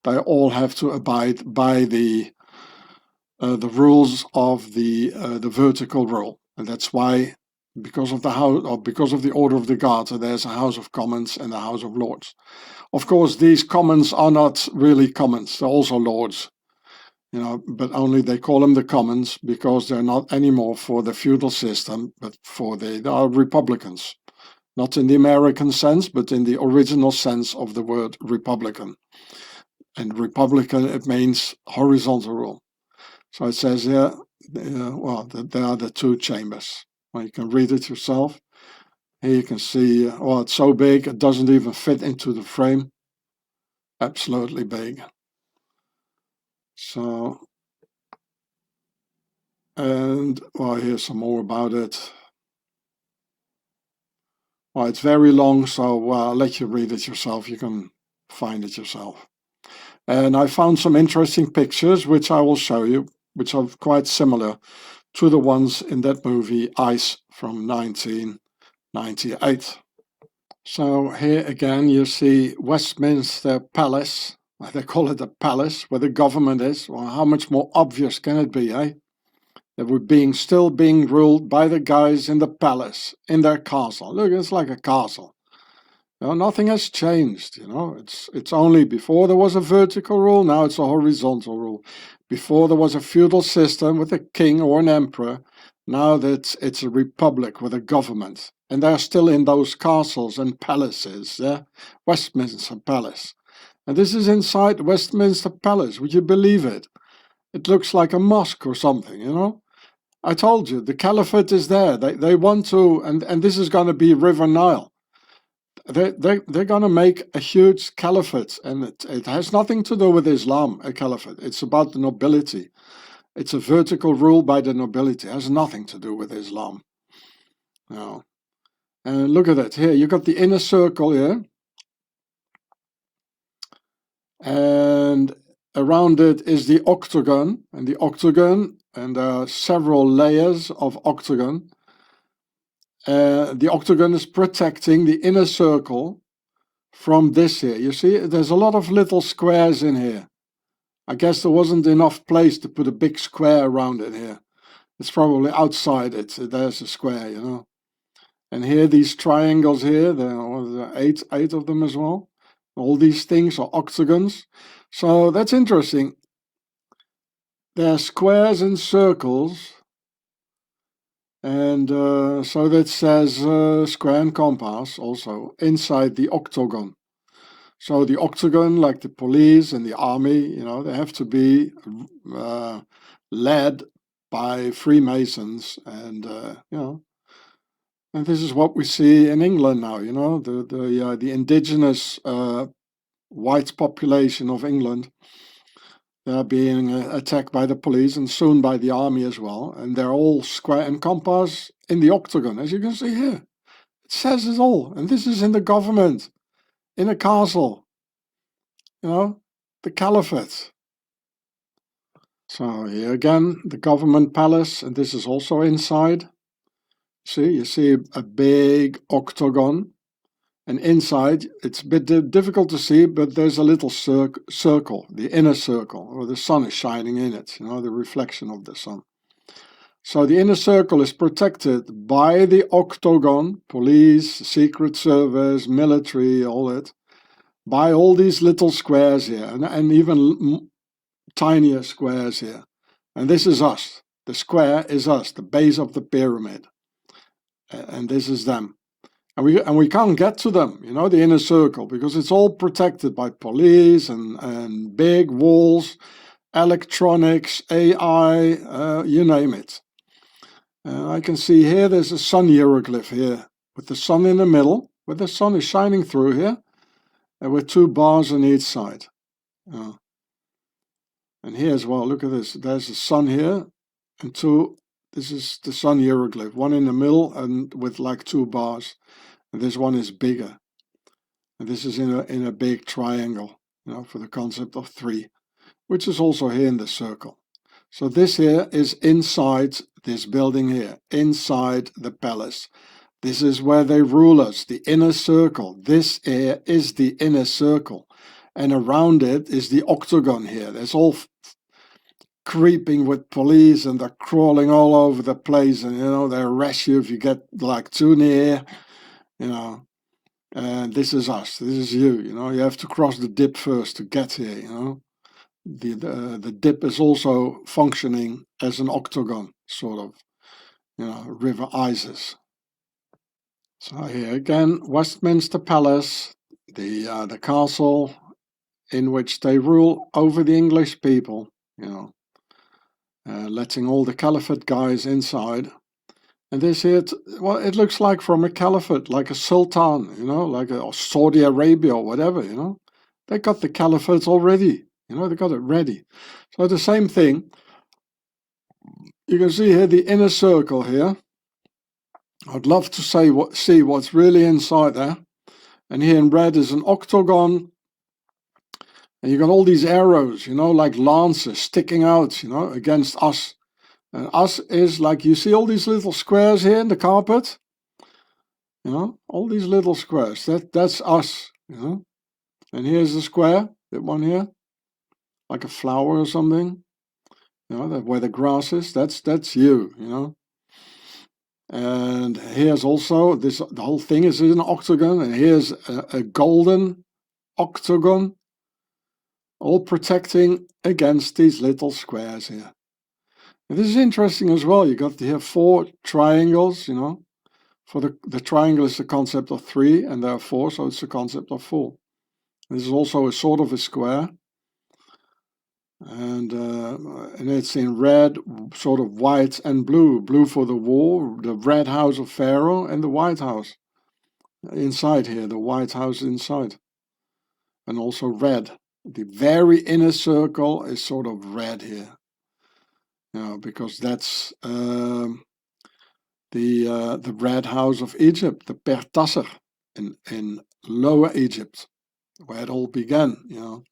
they all have to abide by the rules of the vertical rule. And that's why, because of the Order of the Garter, there's a House of Commons and a House of Lords. Of course, these Commons are not really Commons; they're also Lords, but only they call them the Commons because they're not anymore for the feudal system, but they are Republicans, not in the American sense, but in the original sense of the word Republican. And Republican, it means horizontal rule. So it says here, that there are the 2 chambers. Well, you can read it yourself. Here you can see, it's so big, it doesn't even fit into the frame. Absolutely big. So, and, here's some more about it. Well, it's very long, so I'll let you read it yourself. You can find it yourself. And I found some interesting pictures, which I will show you, which are quite similar to the ones in that movie Ice from 1998. So here again you see Westminster Palace. They call it a palace where the government is. Well, how much more obvious can it be, eh? that we're still being ruled by the guys in the palace, in their castle. Look, it's like a castle. Nothing has changed, It's only before there was a vertical rule, now it's a horizontal rule. Before there was a feudal system with a king or an emperor, now that it's a republic with a government. And they're still in those castles and palaces, Westminster Palace. And this is inside Westminster Palace, would you believe it? It looks like a mosque or something, I told you, the caliphate is there. They want to, and this is going to be River Nile. They're going to make a huge caliphate, and it has nothing to do with Islam, a caliphate. It's about the nobility. It's a vertical rule by the nobility. It has nothing to do with Islam. No. And look at it here. You got the inner circle here. And around it is the octagon. And the octagon, and there are several layers of octagon. The octagon is protecting the inner circle from this here. You see, there's a lot of little squares in here. I guess there wasn't enough place to put a big square around it here. It's probably outside it. There's a square, And here, these triangles here, there are eight of them as well. All these things are octagons. So that's interesting. There are squares and circles. And so that says square and compass also inside the octagon. So the octagon, like the police and the army, they have to be led by Freemasons, and and this is what we see in England now. The indigenous white population of England. They're being attacked by the police and soon by the army as well. And they're all square and compass in the octagon, as you can see here. It says it all. And this is in the government, in a castle, the caliphate. So here again, the government palace, and this is also inside. You see a big octagon. And inside, it's a bit difficult to see, but there's a little circle, the inner circle, where the sun is shining in it, the reflection of the sun. So the inner circle is protected by the octagon, police, secret service, military, all that, by all these little squares here, and even tinier squares here. And this is us. The square is us, the base of the pyramid. And this is them. And we can't get to them, the inner circle, because it's all protected by police and big walls, electronics, AI, you name it. I can see here there's a sun hieroglyph here, with the sun in the middle, where the sun is shining through here, and with two bars on each side. And here as well, look at this. There's a sun here, and this is the sun hieroglyph, one in the middle and with like two bars. And this one is bigger. And this is in a big triangle, for the concept of three, which is also here in the circle. So this here is inside this building here, inside the palace. This is where they rule us, the inner circle. This here is the inner circle. And around it is the octagon here. There's all creeping with police, and they're crawling all over the place, and they arrest you if you get like too near. And this is us, this is you, you have to cross the dip first to get here, The dip is also functioning as an octagon, sort of, River Isis. So here again, Westminster Palace, the castle in which they rule over the English people, letting all the caliphate guys inside. And this here, it looks like from a caliphate, like a sultan, like a Saudi Arabia or whatever, They got the caliphate already, they got it ready. So the same thing, you can see here the inner circle here. I'd love to see what's really inside there. And here in red is an octagon. And you got all these arrows, like lances sticking out, against us. And us is like, you see all these little squares here in the carpet? All these little squares, that's us, And here's the square, that one here, like a flower or something. You know, where the grass is, that's you, you know. And here's also this, the whole thing is an octagon, and here's a golden octagon, all protecting against these little squares here. And this is interesting as well. You got here 4 triangles, you know. For the triangle is the concept of 3, and there are 4, so it's the concept of 4. This is also a sort of a square. And it's in red, sort of white and blue. Blue for the wall, the red house of Pharaoh, and the white house inside here, the white house inside. And also red. The very inner circle is sort of red here. You know, because that's the red house of Egypt, the Pertasser in Lower Egypt, where it all began, you know.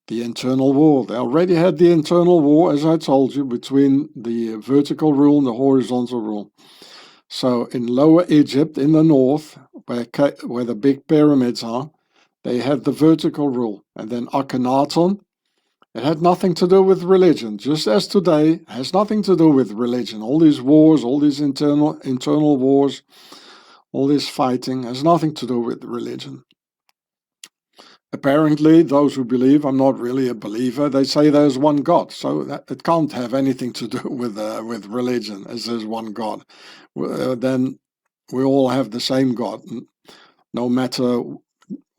The internal war. They already had the internal war, as I told you, between the vertical rule and the horizontal rule. So in Lower Egypt, in the north, where the big pyramids are, they had the vertical rule. And then Akhenaten, it had nothing to do with religion, just as today has nothing to do with religion. All these wars, all these internal wars, all this fighting has nothing to do with religion. Apparently, those who believe, I'm not really a believer, they say there's one God. So that, it can't have anything to do with religion, as there's one God. Then we all have the same God, no matter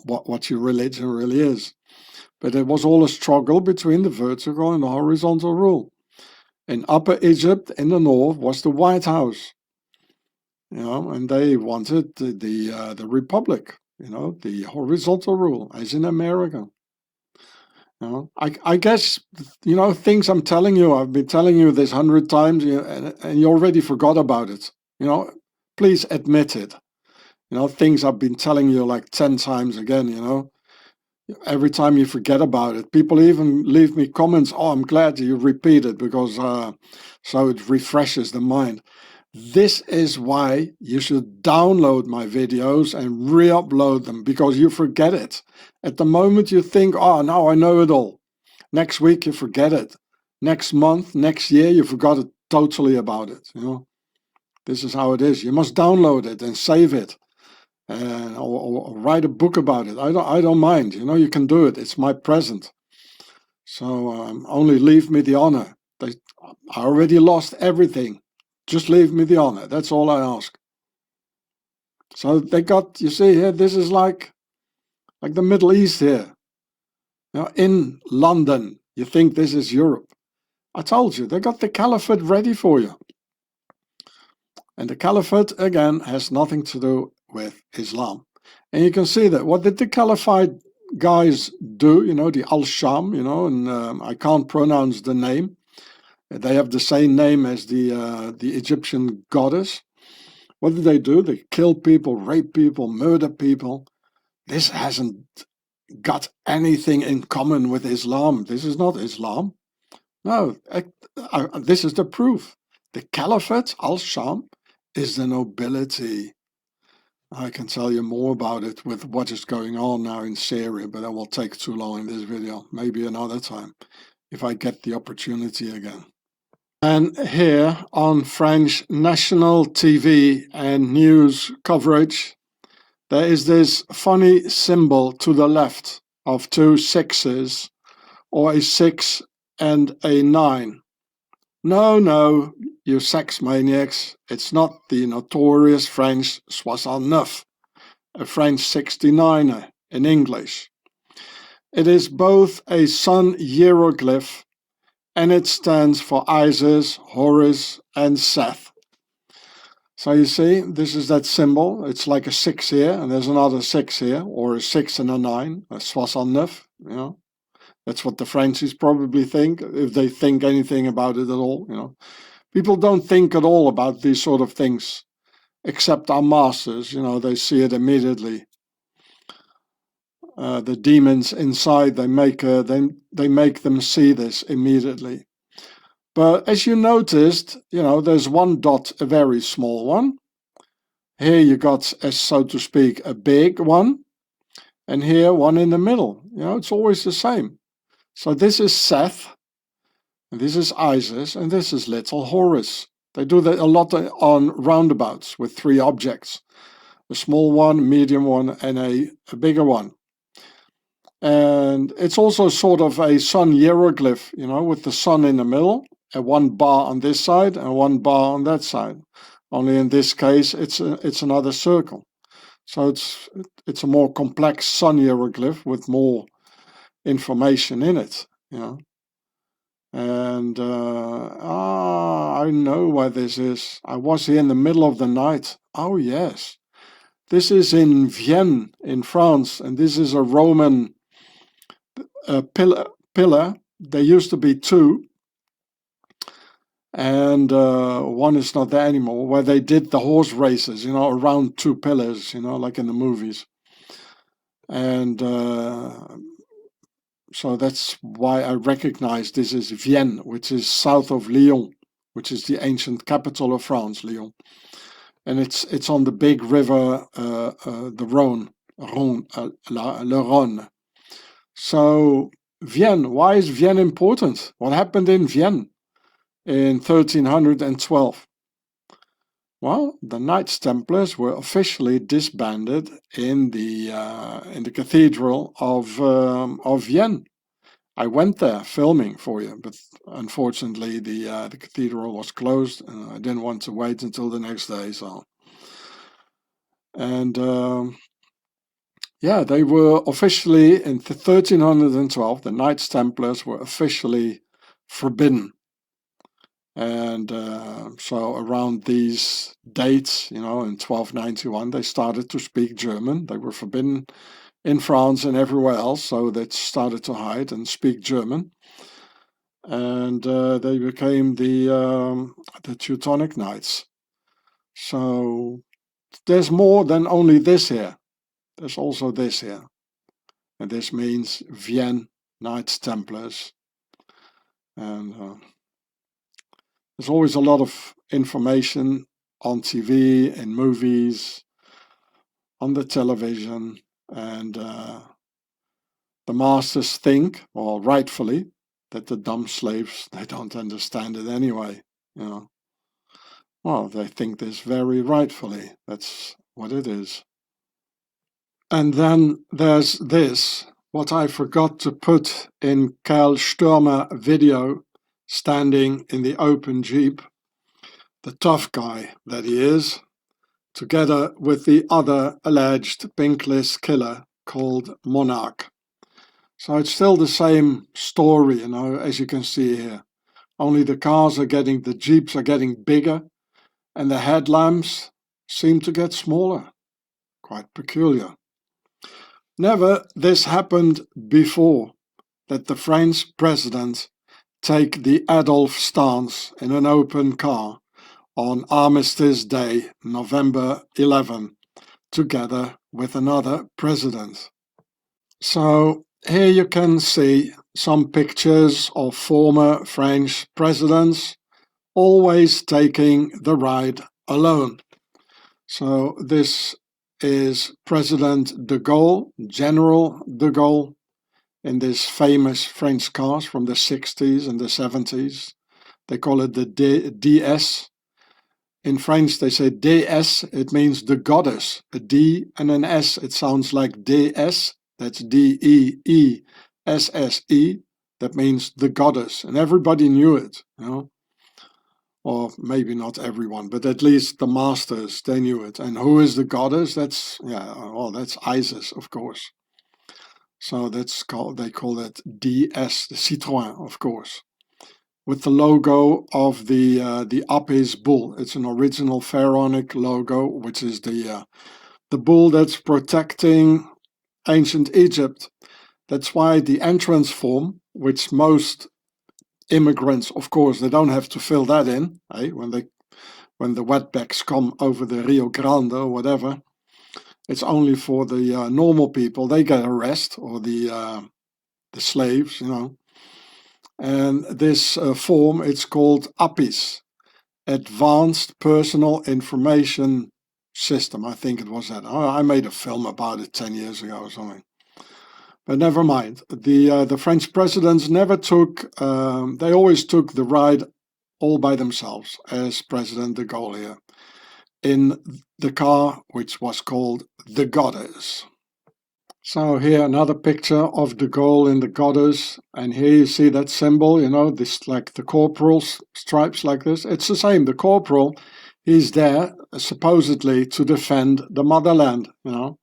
what your religion really is. But it was all a struggle between the vertical and the horizontal rule. In Upper Egypt, in the north, was the White House. You know, and they wanted the republic. You know, the horizontal rule, as in America. You know, I guess, you know, things I'm telling you, I've been telling you this 100 times, and you already forgot about it. You know, please admit it. You know, things I've been telling you like 10 times again, you know. Every time you forget about it. People even leave me comments, oh, I'm glad you repeat it, because so it refreshes the mind. This is why you should download my videos and re-upload them, because you forget it. At the moment you think, oh, now I know it all. Next week you forget it. Next month, next year, you forgot it totally about it. You know, this is how it is. You must download it and save it, or write a book about it. I don't mind. You know, you can do it. It's my present. So only leave me the honor. I already lost everything. Just leave me the honor. That's all I ask. So they got, you see here, this is like the Middle East here. Now in London, you think this is Europe. I told you, they got the caliphate ready for you. And the caliphate, again, has nothing to do with Islam. And you can see that. What did the caliphate guys do? You know, the Al-Sham, you know, and I can't pronounce the name. They have the same name as the Egyptian goddess. What did they do? They kill people, rape people, murder people. This hasn't got anything in common with Islam. This is not Islam. No, this is the proof. The Caliphate, Al-Sham, is the nobility. I can tell you more about it with what is going on now in Syria, but that will take too long in this video. Maybe another time, if I get the opportunity again. And here on French national TV and news coverage, there is this funny symbol to the left of 2 sixes, or a 6 and a 9. No, you sex maniacs, it's not the notorious French 69, a French 69er in English. It is both a sun hieroglyph, and it stands for Isis, Horus, and Seth. So you see, this is that symbol. It's like a 6 here, and there's another 6 here, or a 6 and a 9, a 69, you know. That's what the Frenchies probably think, if they think anything about it at all, you know. People don't think at all about these sort of things, except our masters, you know, they see it immediately. The demons inside, they make them see this immediately. But as you noticed, you know, there's one dot, a very small one. Here you got, as so to speak, a big one. And here one in the middle. You know, it's always the same. So this is Seth. And this is Isis, and this is Little Horus. They do that a lot on roundabouts with 3 objects. A small one, medium one, and a bigger one. And it's also sort of a sun hieroglyph, you know, with the sun in the middle, and 1 bar on this side and 1 bar on that side. Only in this case, it's another circle. So it's a more complex sun hieroglyph with more information in it, you know. And I know where this is. I was here in the middle of the night. Oh yes, this is in Vienne in France, and this is a Roman pillar. There used to be 2, and one is not there anymore, where they did the horse races, you know, around 2 pillars, you know, like in the movies. And so that's why I recognize this is Vienne, which is south of Lyon, which is the ancient capital of France, Lyon. And it's on the big river, the Rhône, Le Rhône. So Vienne, why is Vienne important? What happened in Vienne in 1312? Well, the Knights Templars were officially disbanded in the cathedral of Vienne. I went there filming for you, but unfortunately the cathedral was closed, and I didn't want to wait until the next day. So, and yeah, they were officially in 1312. The Knights Templars were officially forbidden. And so around these dates, you know, in 1291, they started to speak German. They were forbidden in France and everywhere else, so they started to hide and speak German. And they became the Teutonic Knights. So there's more than only this here. There's also this here. And this means Vienne Knights Templars. And there's always a lot of information on TV, in movies, on the television, and the masters think, or rightfully, that the dumb slaves, they don't understand it anyway, you know. Well, they think this very rightfully. That's what it is. And then there's this, what I forgot to put in Karl Stürmer video, standing in the open Jeep, the tough guy that he is, together with the other alleged pinkless killer called Monarch. So it's still the same story, you know, as you can see here. Only the Jeeps are getting bigger, and the headlamps seem to get smaller. Quite peculiar. Never this happened before, that the French president take the Adolf stance in an open car on Armistice Day, November 11, together with another president. So here you can see some pictures of former French presidents always taking the ride alone. So this is President de Gaulle, General de Gaulle, in this famous French cars from the 60s and the 70s. They call it the DS. In French they say DS, it means the goddess. A D and an S, it sounds like DS, that's D-E-E-S-S-E, that means the goddess. And everybody knew it, you know. Or maybe not everyone, but at least the masters, they knew it. And who is the goddess? That's, that's Isis, of course. So they call that DS, the Citroën, of course, with the logo of the Apis bull. It's an original pharaonic logo, which is the bull that's protecting ancient Egypt. That's why the entrance form, which most immigrants, of course, they don't have to fill that in, when the wetbacks come over the Rio Grande or whatever. It's only for the normal people. They get a rest, or the slaves, you know. And this form, it's called APIS, Advanced Personal Information System. I think it was that. I made a film about it 10 years ago or something. But never mind. The French presidents never took, they always took the ride all by themselves, as President de Gaulle here, in the car which was called the Goddess. So here another picture of de Gaulle in the Goddess, and here you see that symbol, you know, this like the corporal stripes like this. It's the same, the corporal, he's there supposedly to defend the motherland, you know.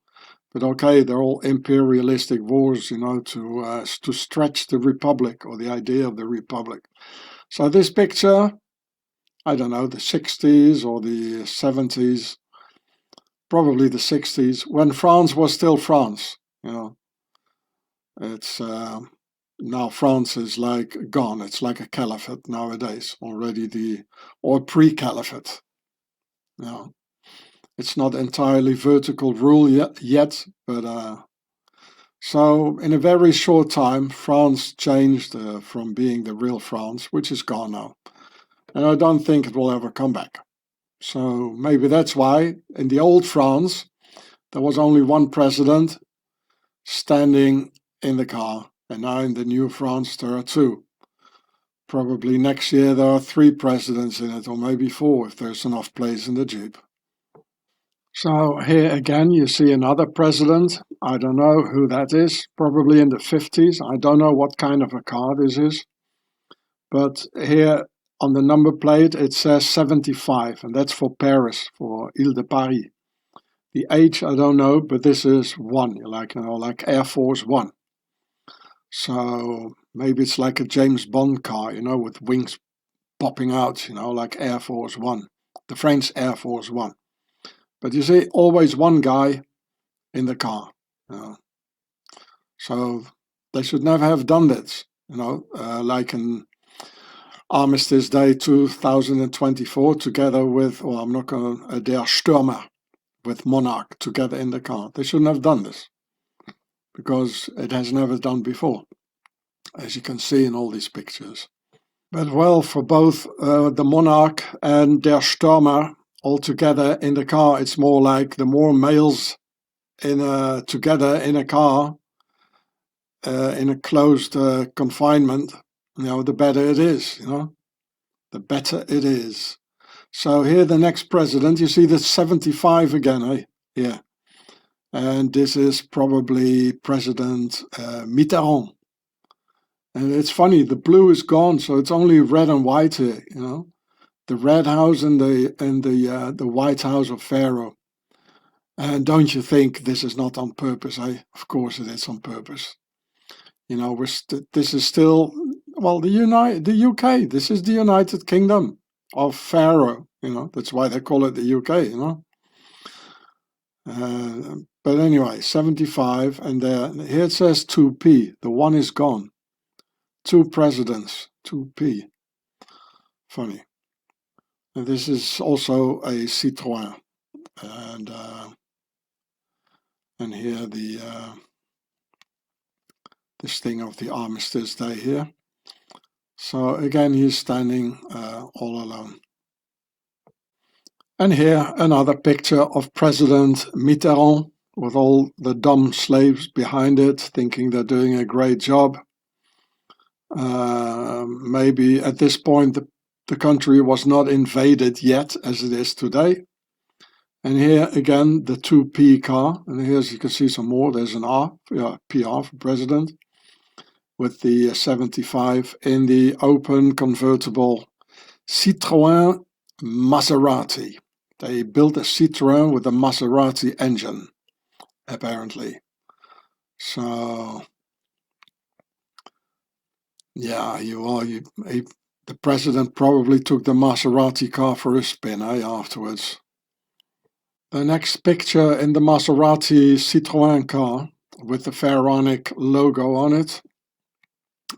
But okay, they're all imperialistic wars, you know, to stretch the republic or the idea of the republic. So this picture, I don't know, the 60s or the 70s, probably the 60s, when France was still France, you know. It's now France is like gone. It's like a caliphate nowadays, already or pre-caliphate. You know. It's not entirely vertical rule yet, but so in a very short time, France changed from being the real France, which is gone now. And I don't think it will ever come back. So maybe that's why in the old France, there was only one president standing in the car. And now in the new France, there are two. Probably next year there are 3 presidents in it, or maybe 4 if there's enough place in the Jeep. So here again you see another president. I don't know who that is, probably in the 50s. I don't know what kind of a car this is. But here on the number plate it says 75, and that's for Paris, for Ile de Paris. The H I don't know, but this is 1, like, you know, like Air Force One. So maybe it's like a James Bond car, you know, with wings popping out, you know, like Air Force One, the French Air Force One. But you see, always one guy in the car. You know. So they should never have done this, you know, like an Armistice Day 2024 together with, well, I'm not going to, Der Stürmer with Monarch together in the car. They shouldn't have done this because it has never done before, as you can see in all these pictures. But well, for both the Monarch and Der Stürmer, all together in the car, it's more like the more males together in a car, in a closed confinement, you know, the better it is, you know, the better it is. So here the next president, you see the 75 again, eh? Yeah. And this is probably President Mitterrand. And it's funny, the blue is gone, so it's only red and white here, you know. The Red House and the White House of Pharaoh. And don't you think this is not on purpose? Of course it is on purpose. You know, this is still, well, the UK. This is the United Kingdom of Pharaoh. You know, that's why they call it the UK. You know. But anyway, 75, and here it says 2P. The 1 is gone. 2 presidents, 2P. Funny. And this is also a Citroën, and here this thing of the Armistice Day here. So again, he's standing all alone. And here another picture of President Mitterrand with all the dumb slaves behind it, thinking they're doing a great job. Maybe at this point the country was not invaded yet as it is today. And here again the 2P car, and here as you can see some more, there's an R, yeah, PR for president, with the 75 in the open convertible Citroën Maserati. They built a Citroën with a Maserati engine, apparently. So yeah, the president probably took the Maserati car for a spin, afterwards. The next picture in the Maserati Citroën car with the Pharaonic logo on it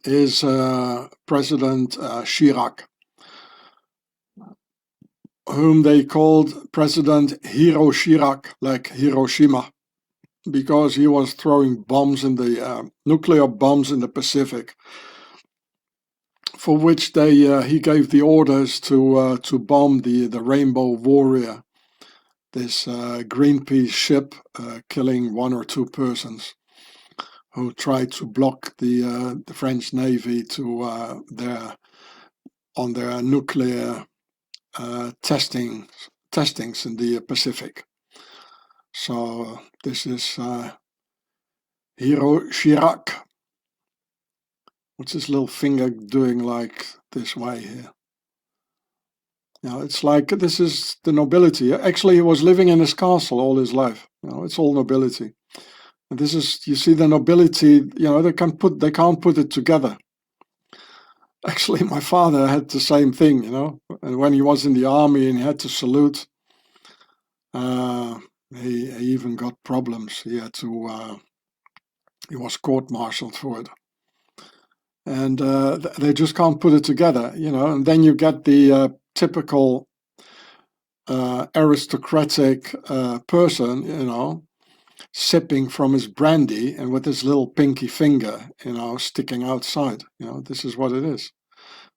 is President Chirac, whom they called President Hiro Chirac, like Hiroshima, because he was throwing bombs in the nuclear bombs in the Pacific, for which he gave the orders to bomb the Rainbow Warrior, this Greenpeace ship killing 1 or 2 persons, who tried to block the French Navy to on their nuclear testings in the Pacific. So this is Hero Chirac. What's his little finger doing like this way here? You know, it's like this is the nobility. Actually, he was living in his castle all his life. You know, it's all nobility. And this is, you see, the nobility. You know, they can't put it together. Actually, my father had the same thing. You know, and when he was in the army and he had to salute, he even got problems. He had to. He was court-martialed for it. And they just can't put it together, you know. And then you get the typical aristocratic person, you know, sipping from his brandy and with his little pinky finger, you know, sticking outside. You know, this is what it is.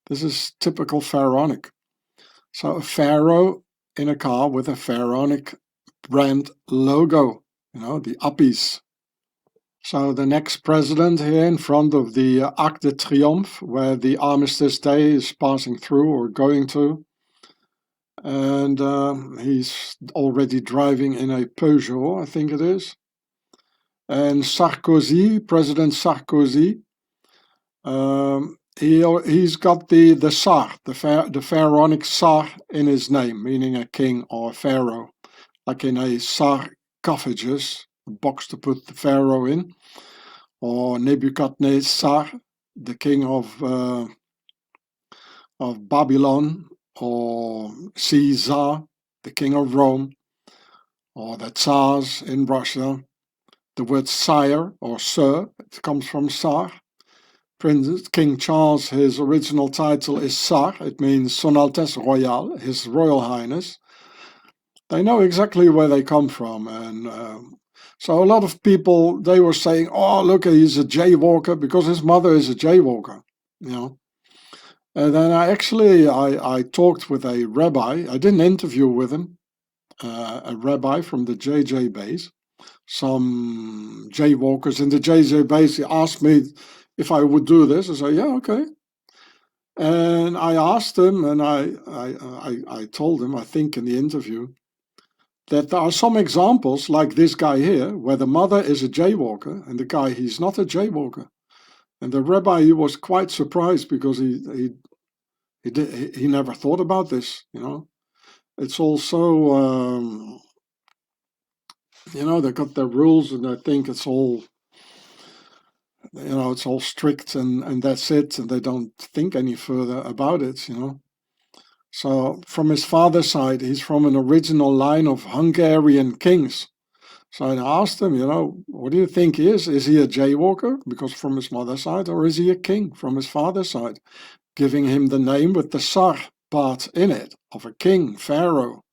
This is typical pharaonic. So a pharaoh in a car with a pharaonic brand logo, you know, the uppies. So the next president here in front of the Arc de Triomphe, where the Armistice Day is passing through or going to. And he's already driving in a Peugeot, I think it is. And Sarkozy, President Sarkozy, he's got the Tsar, the pharaonic Tsar in his name, meaning a king or a pharaoh, like in a sarcophagus, a box to put the pharaoh in, or Nebuchadnezzar, the king of Babylon, or Caesar, the king of Rome, or the Tsars in Russia. The word sire or sir, it comes from Tsar. King Charles, his original title is Tsar. It means Son Altesse Royale, His Royal Highness. They know exactly where they come from. And so a lot of people, they were saying, oh, look, he's a jaywalker because his mother is a jaywalker, you know. And then I talked with a rabbi. I did an interview with him, a rabbi from the JJ base. Some jaywalkers in the JJ base asked me if I would do this. I said, yeah, okay. And I asked him, and I told him, I think in the interview, that there are some examples like this guy here, where the mother is a jaywalker and the guy, he's not a jaywalker. And the rabbi, he was quite surprised because he never thought about this, you know. It's also, you know, they got their rules and I think it's all, you know, it's all strict and that's it. And they don't think any further about it, you know. So from his father's side, he's from an original line of Hungarian kings. So I asked him, you know, what do you think he is? Is he a jaywalker because from his mother's side, or is he a king from his father's side? Giving him the name with the Tsar part in it, of a king, pharaoh.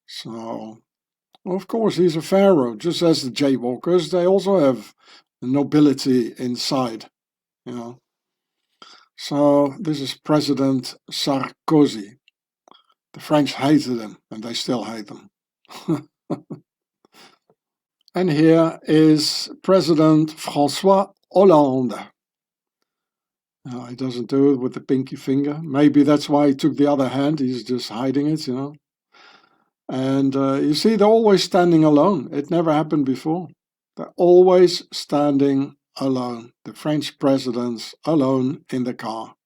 So, of course, he's a pharaoh, just as the jaywalkers, they also have nobility inside, you know. So, this is President Sarkozy. The French hated him, and they still hate him. And here is President François Hollande. No, he doesn't do it with the pinky finger. Maybe that's why he took the other hand. He's just hiding it, you know. And you see, they're always standing alone. It never happened before. They're always standing alone. The French presidents alone in the car.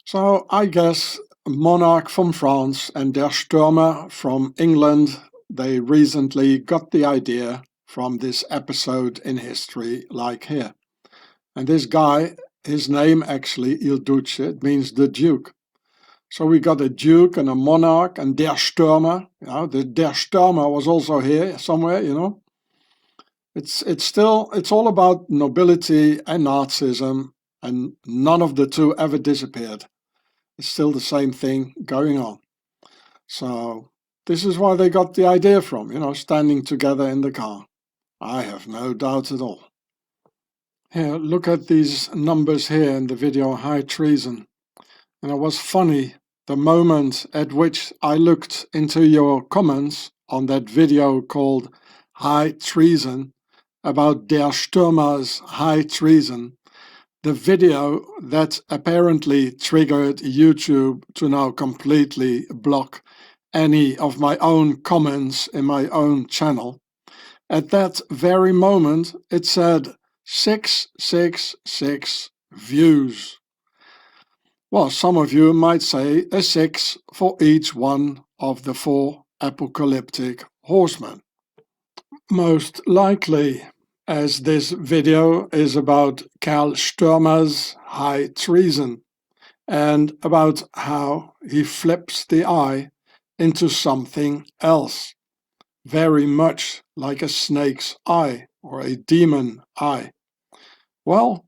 So I guess monarch from France and Der Stürmer from England, they recently got the idea from this episode in history like here. And this guy, his name actually, Il Duce, it means the Duke. So we got a Duke and a monarch and Der Stürmer. You know, the Der Stürmer was also here somewhere, you know. It's all about nobility and Nazism, and none of the two ever disappeared. It's still the same thing going on. So this is where they got the idea from, you know, standing together in the car. I have no doubt at all. Here, look at these numbers here in the video High Treason. And it was funny, the moment at which I looked into your comments on that video called High Treason, about Der Stürmer's high treason, the video that apparently triggered YouTube to now completely block any of my own comments in my own channel. At that very moment, it said 666 views. Well, some of you might say a 6 for each one of the 4 apocalyptic horsemen. Most likely, as this video is about Karl Stürmer's high treason and about how he flips the eye into something else, very much like a snake's eye or a demon eye. Well,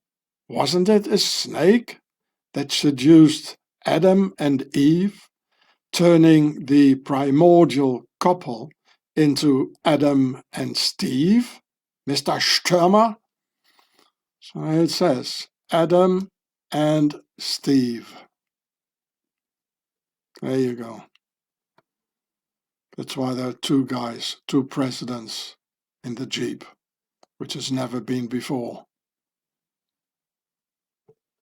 wasn't it a snake that seduced Adam and Eve, turning the primordial couple into Adam and Steve, Mr. Stürmer? So it says Adam and Steve. There you go. That's why there are 2 guys, 2 presidents in the Jeep, which has never been before.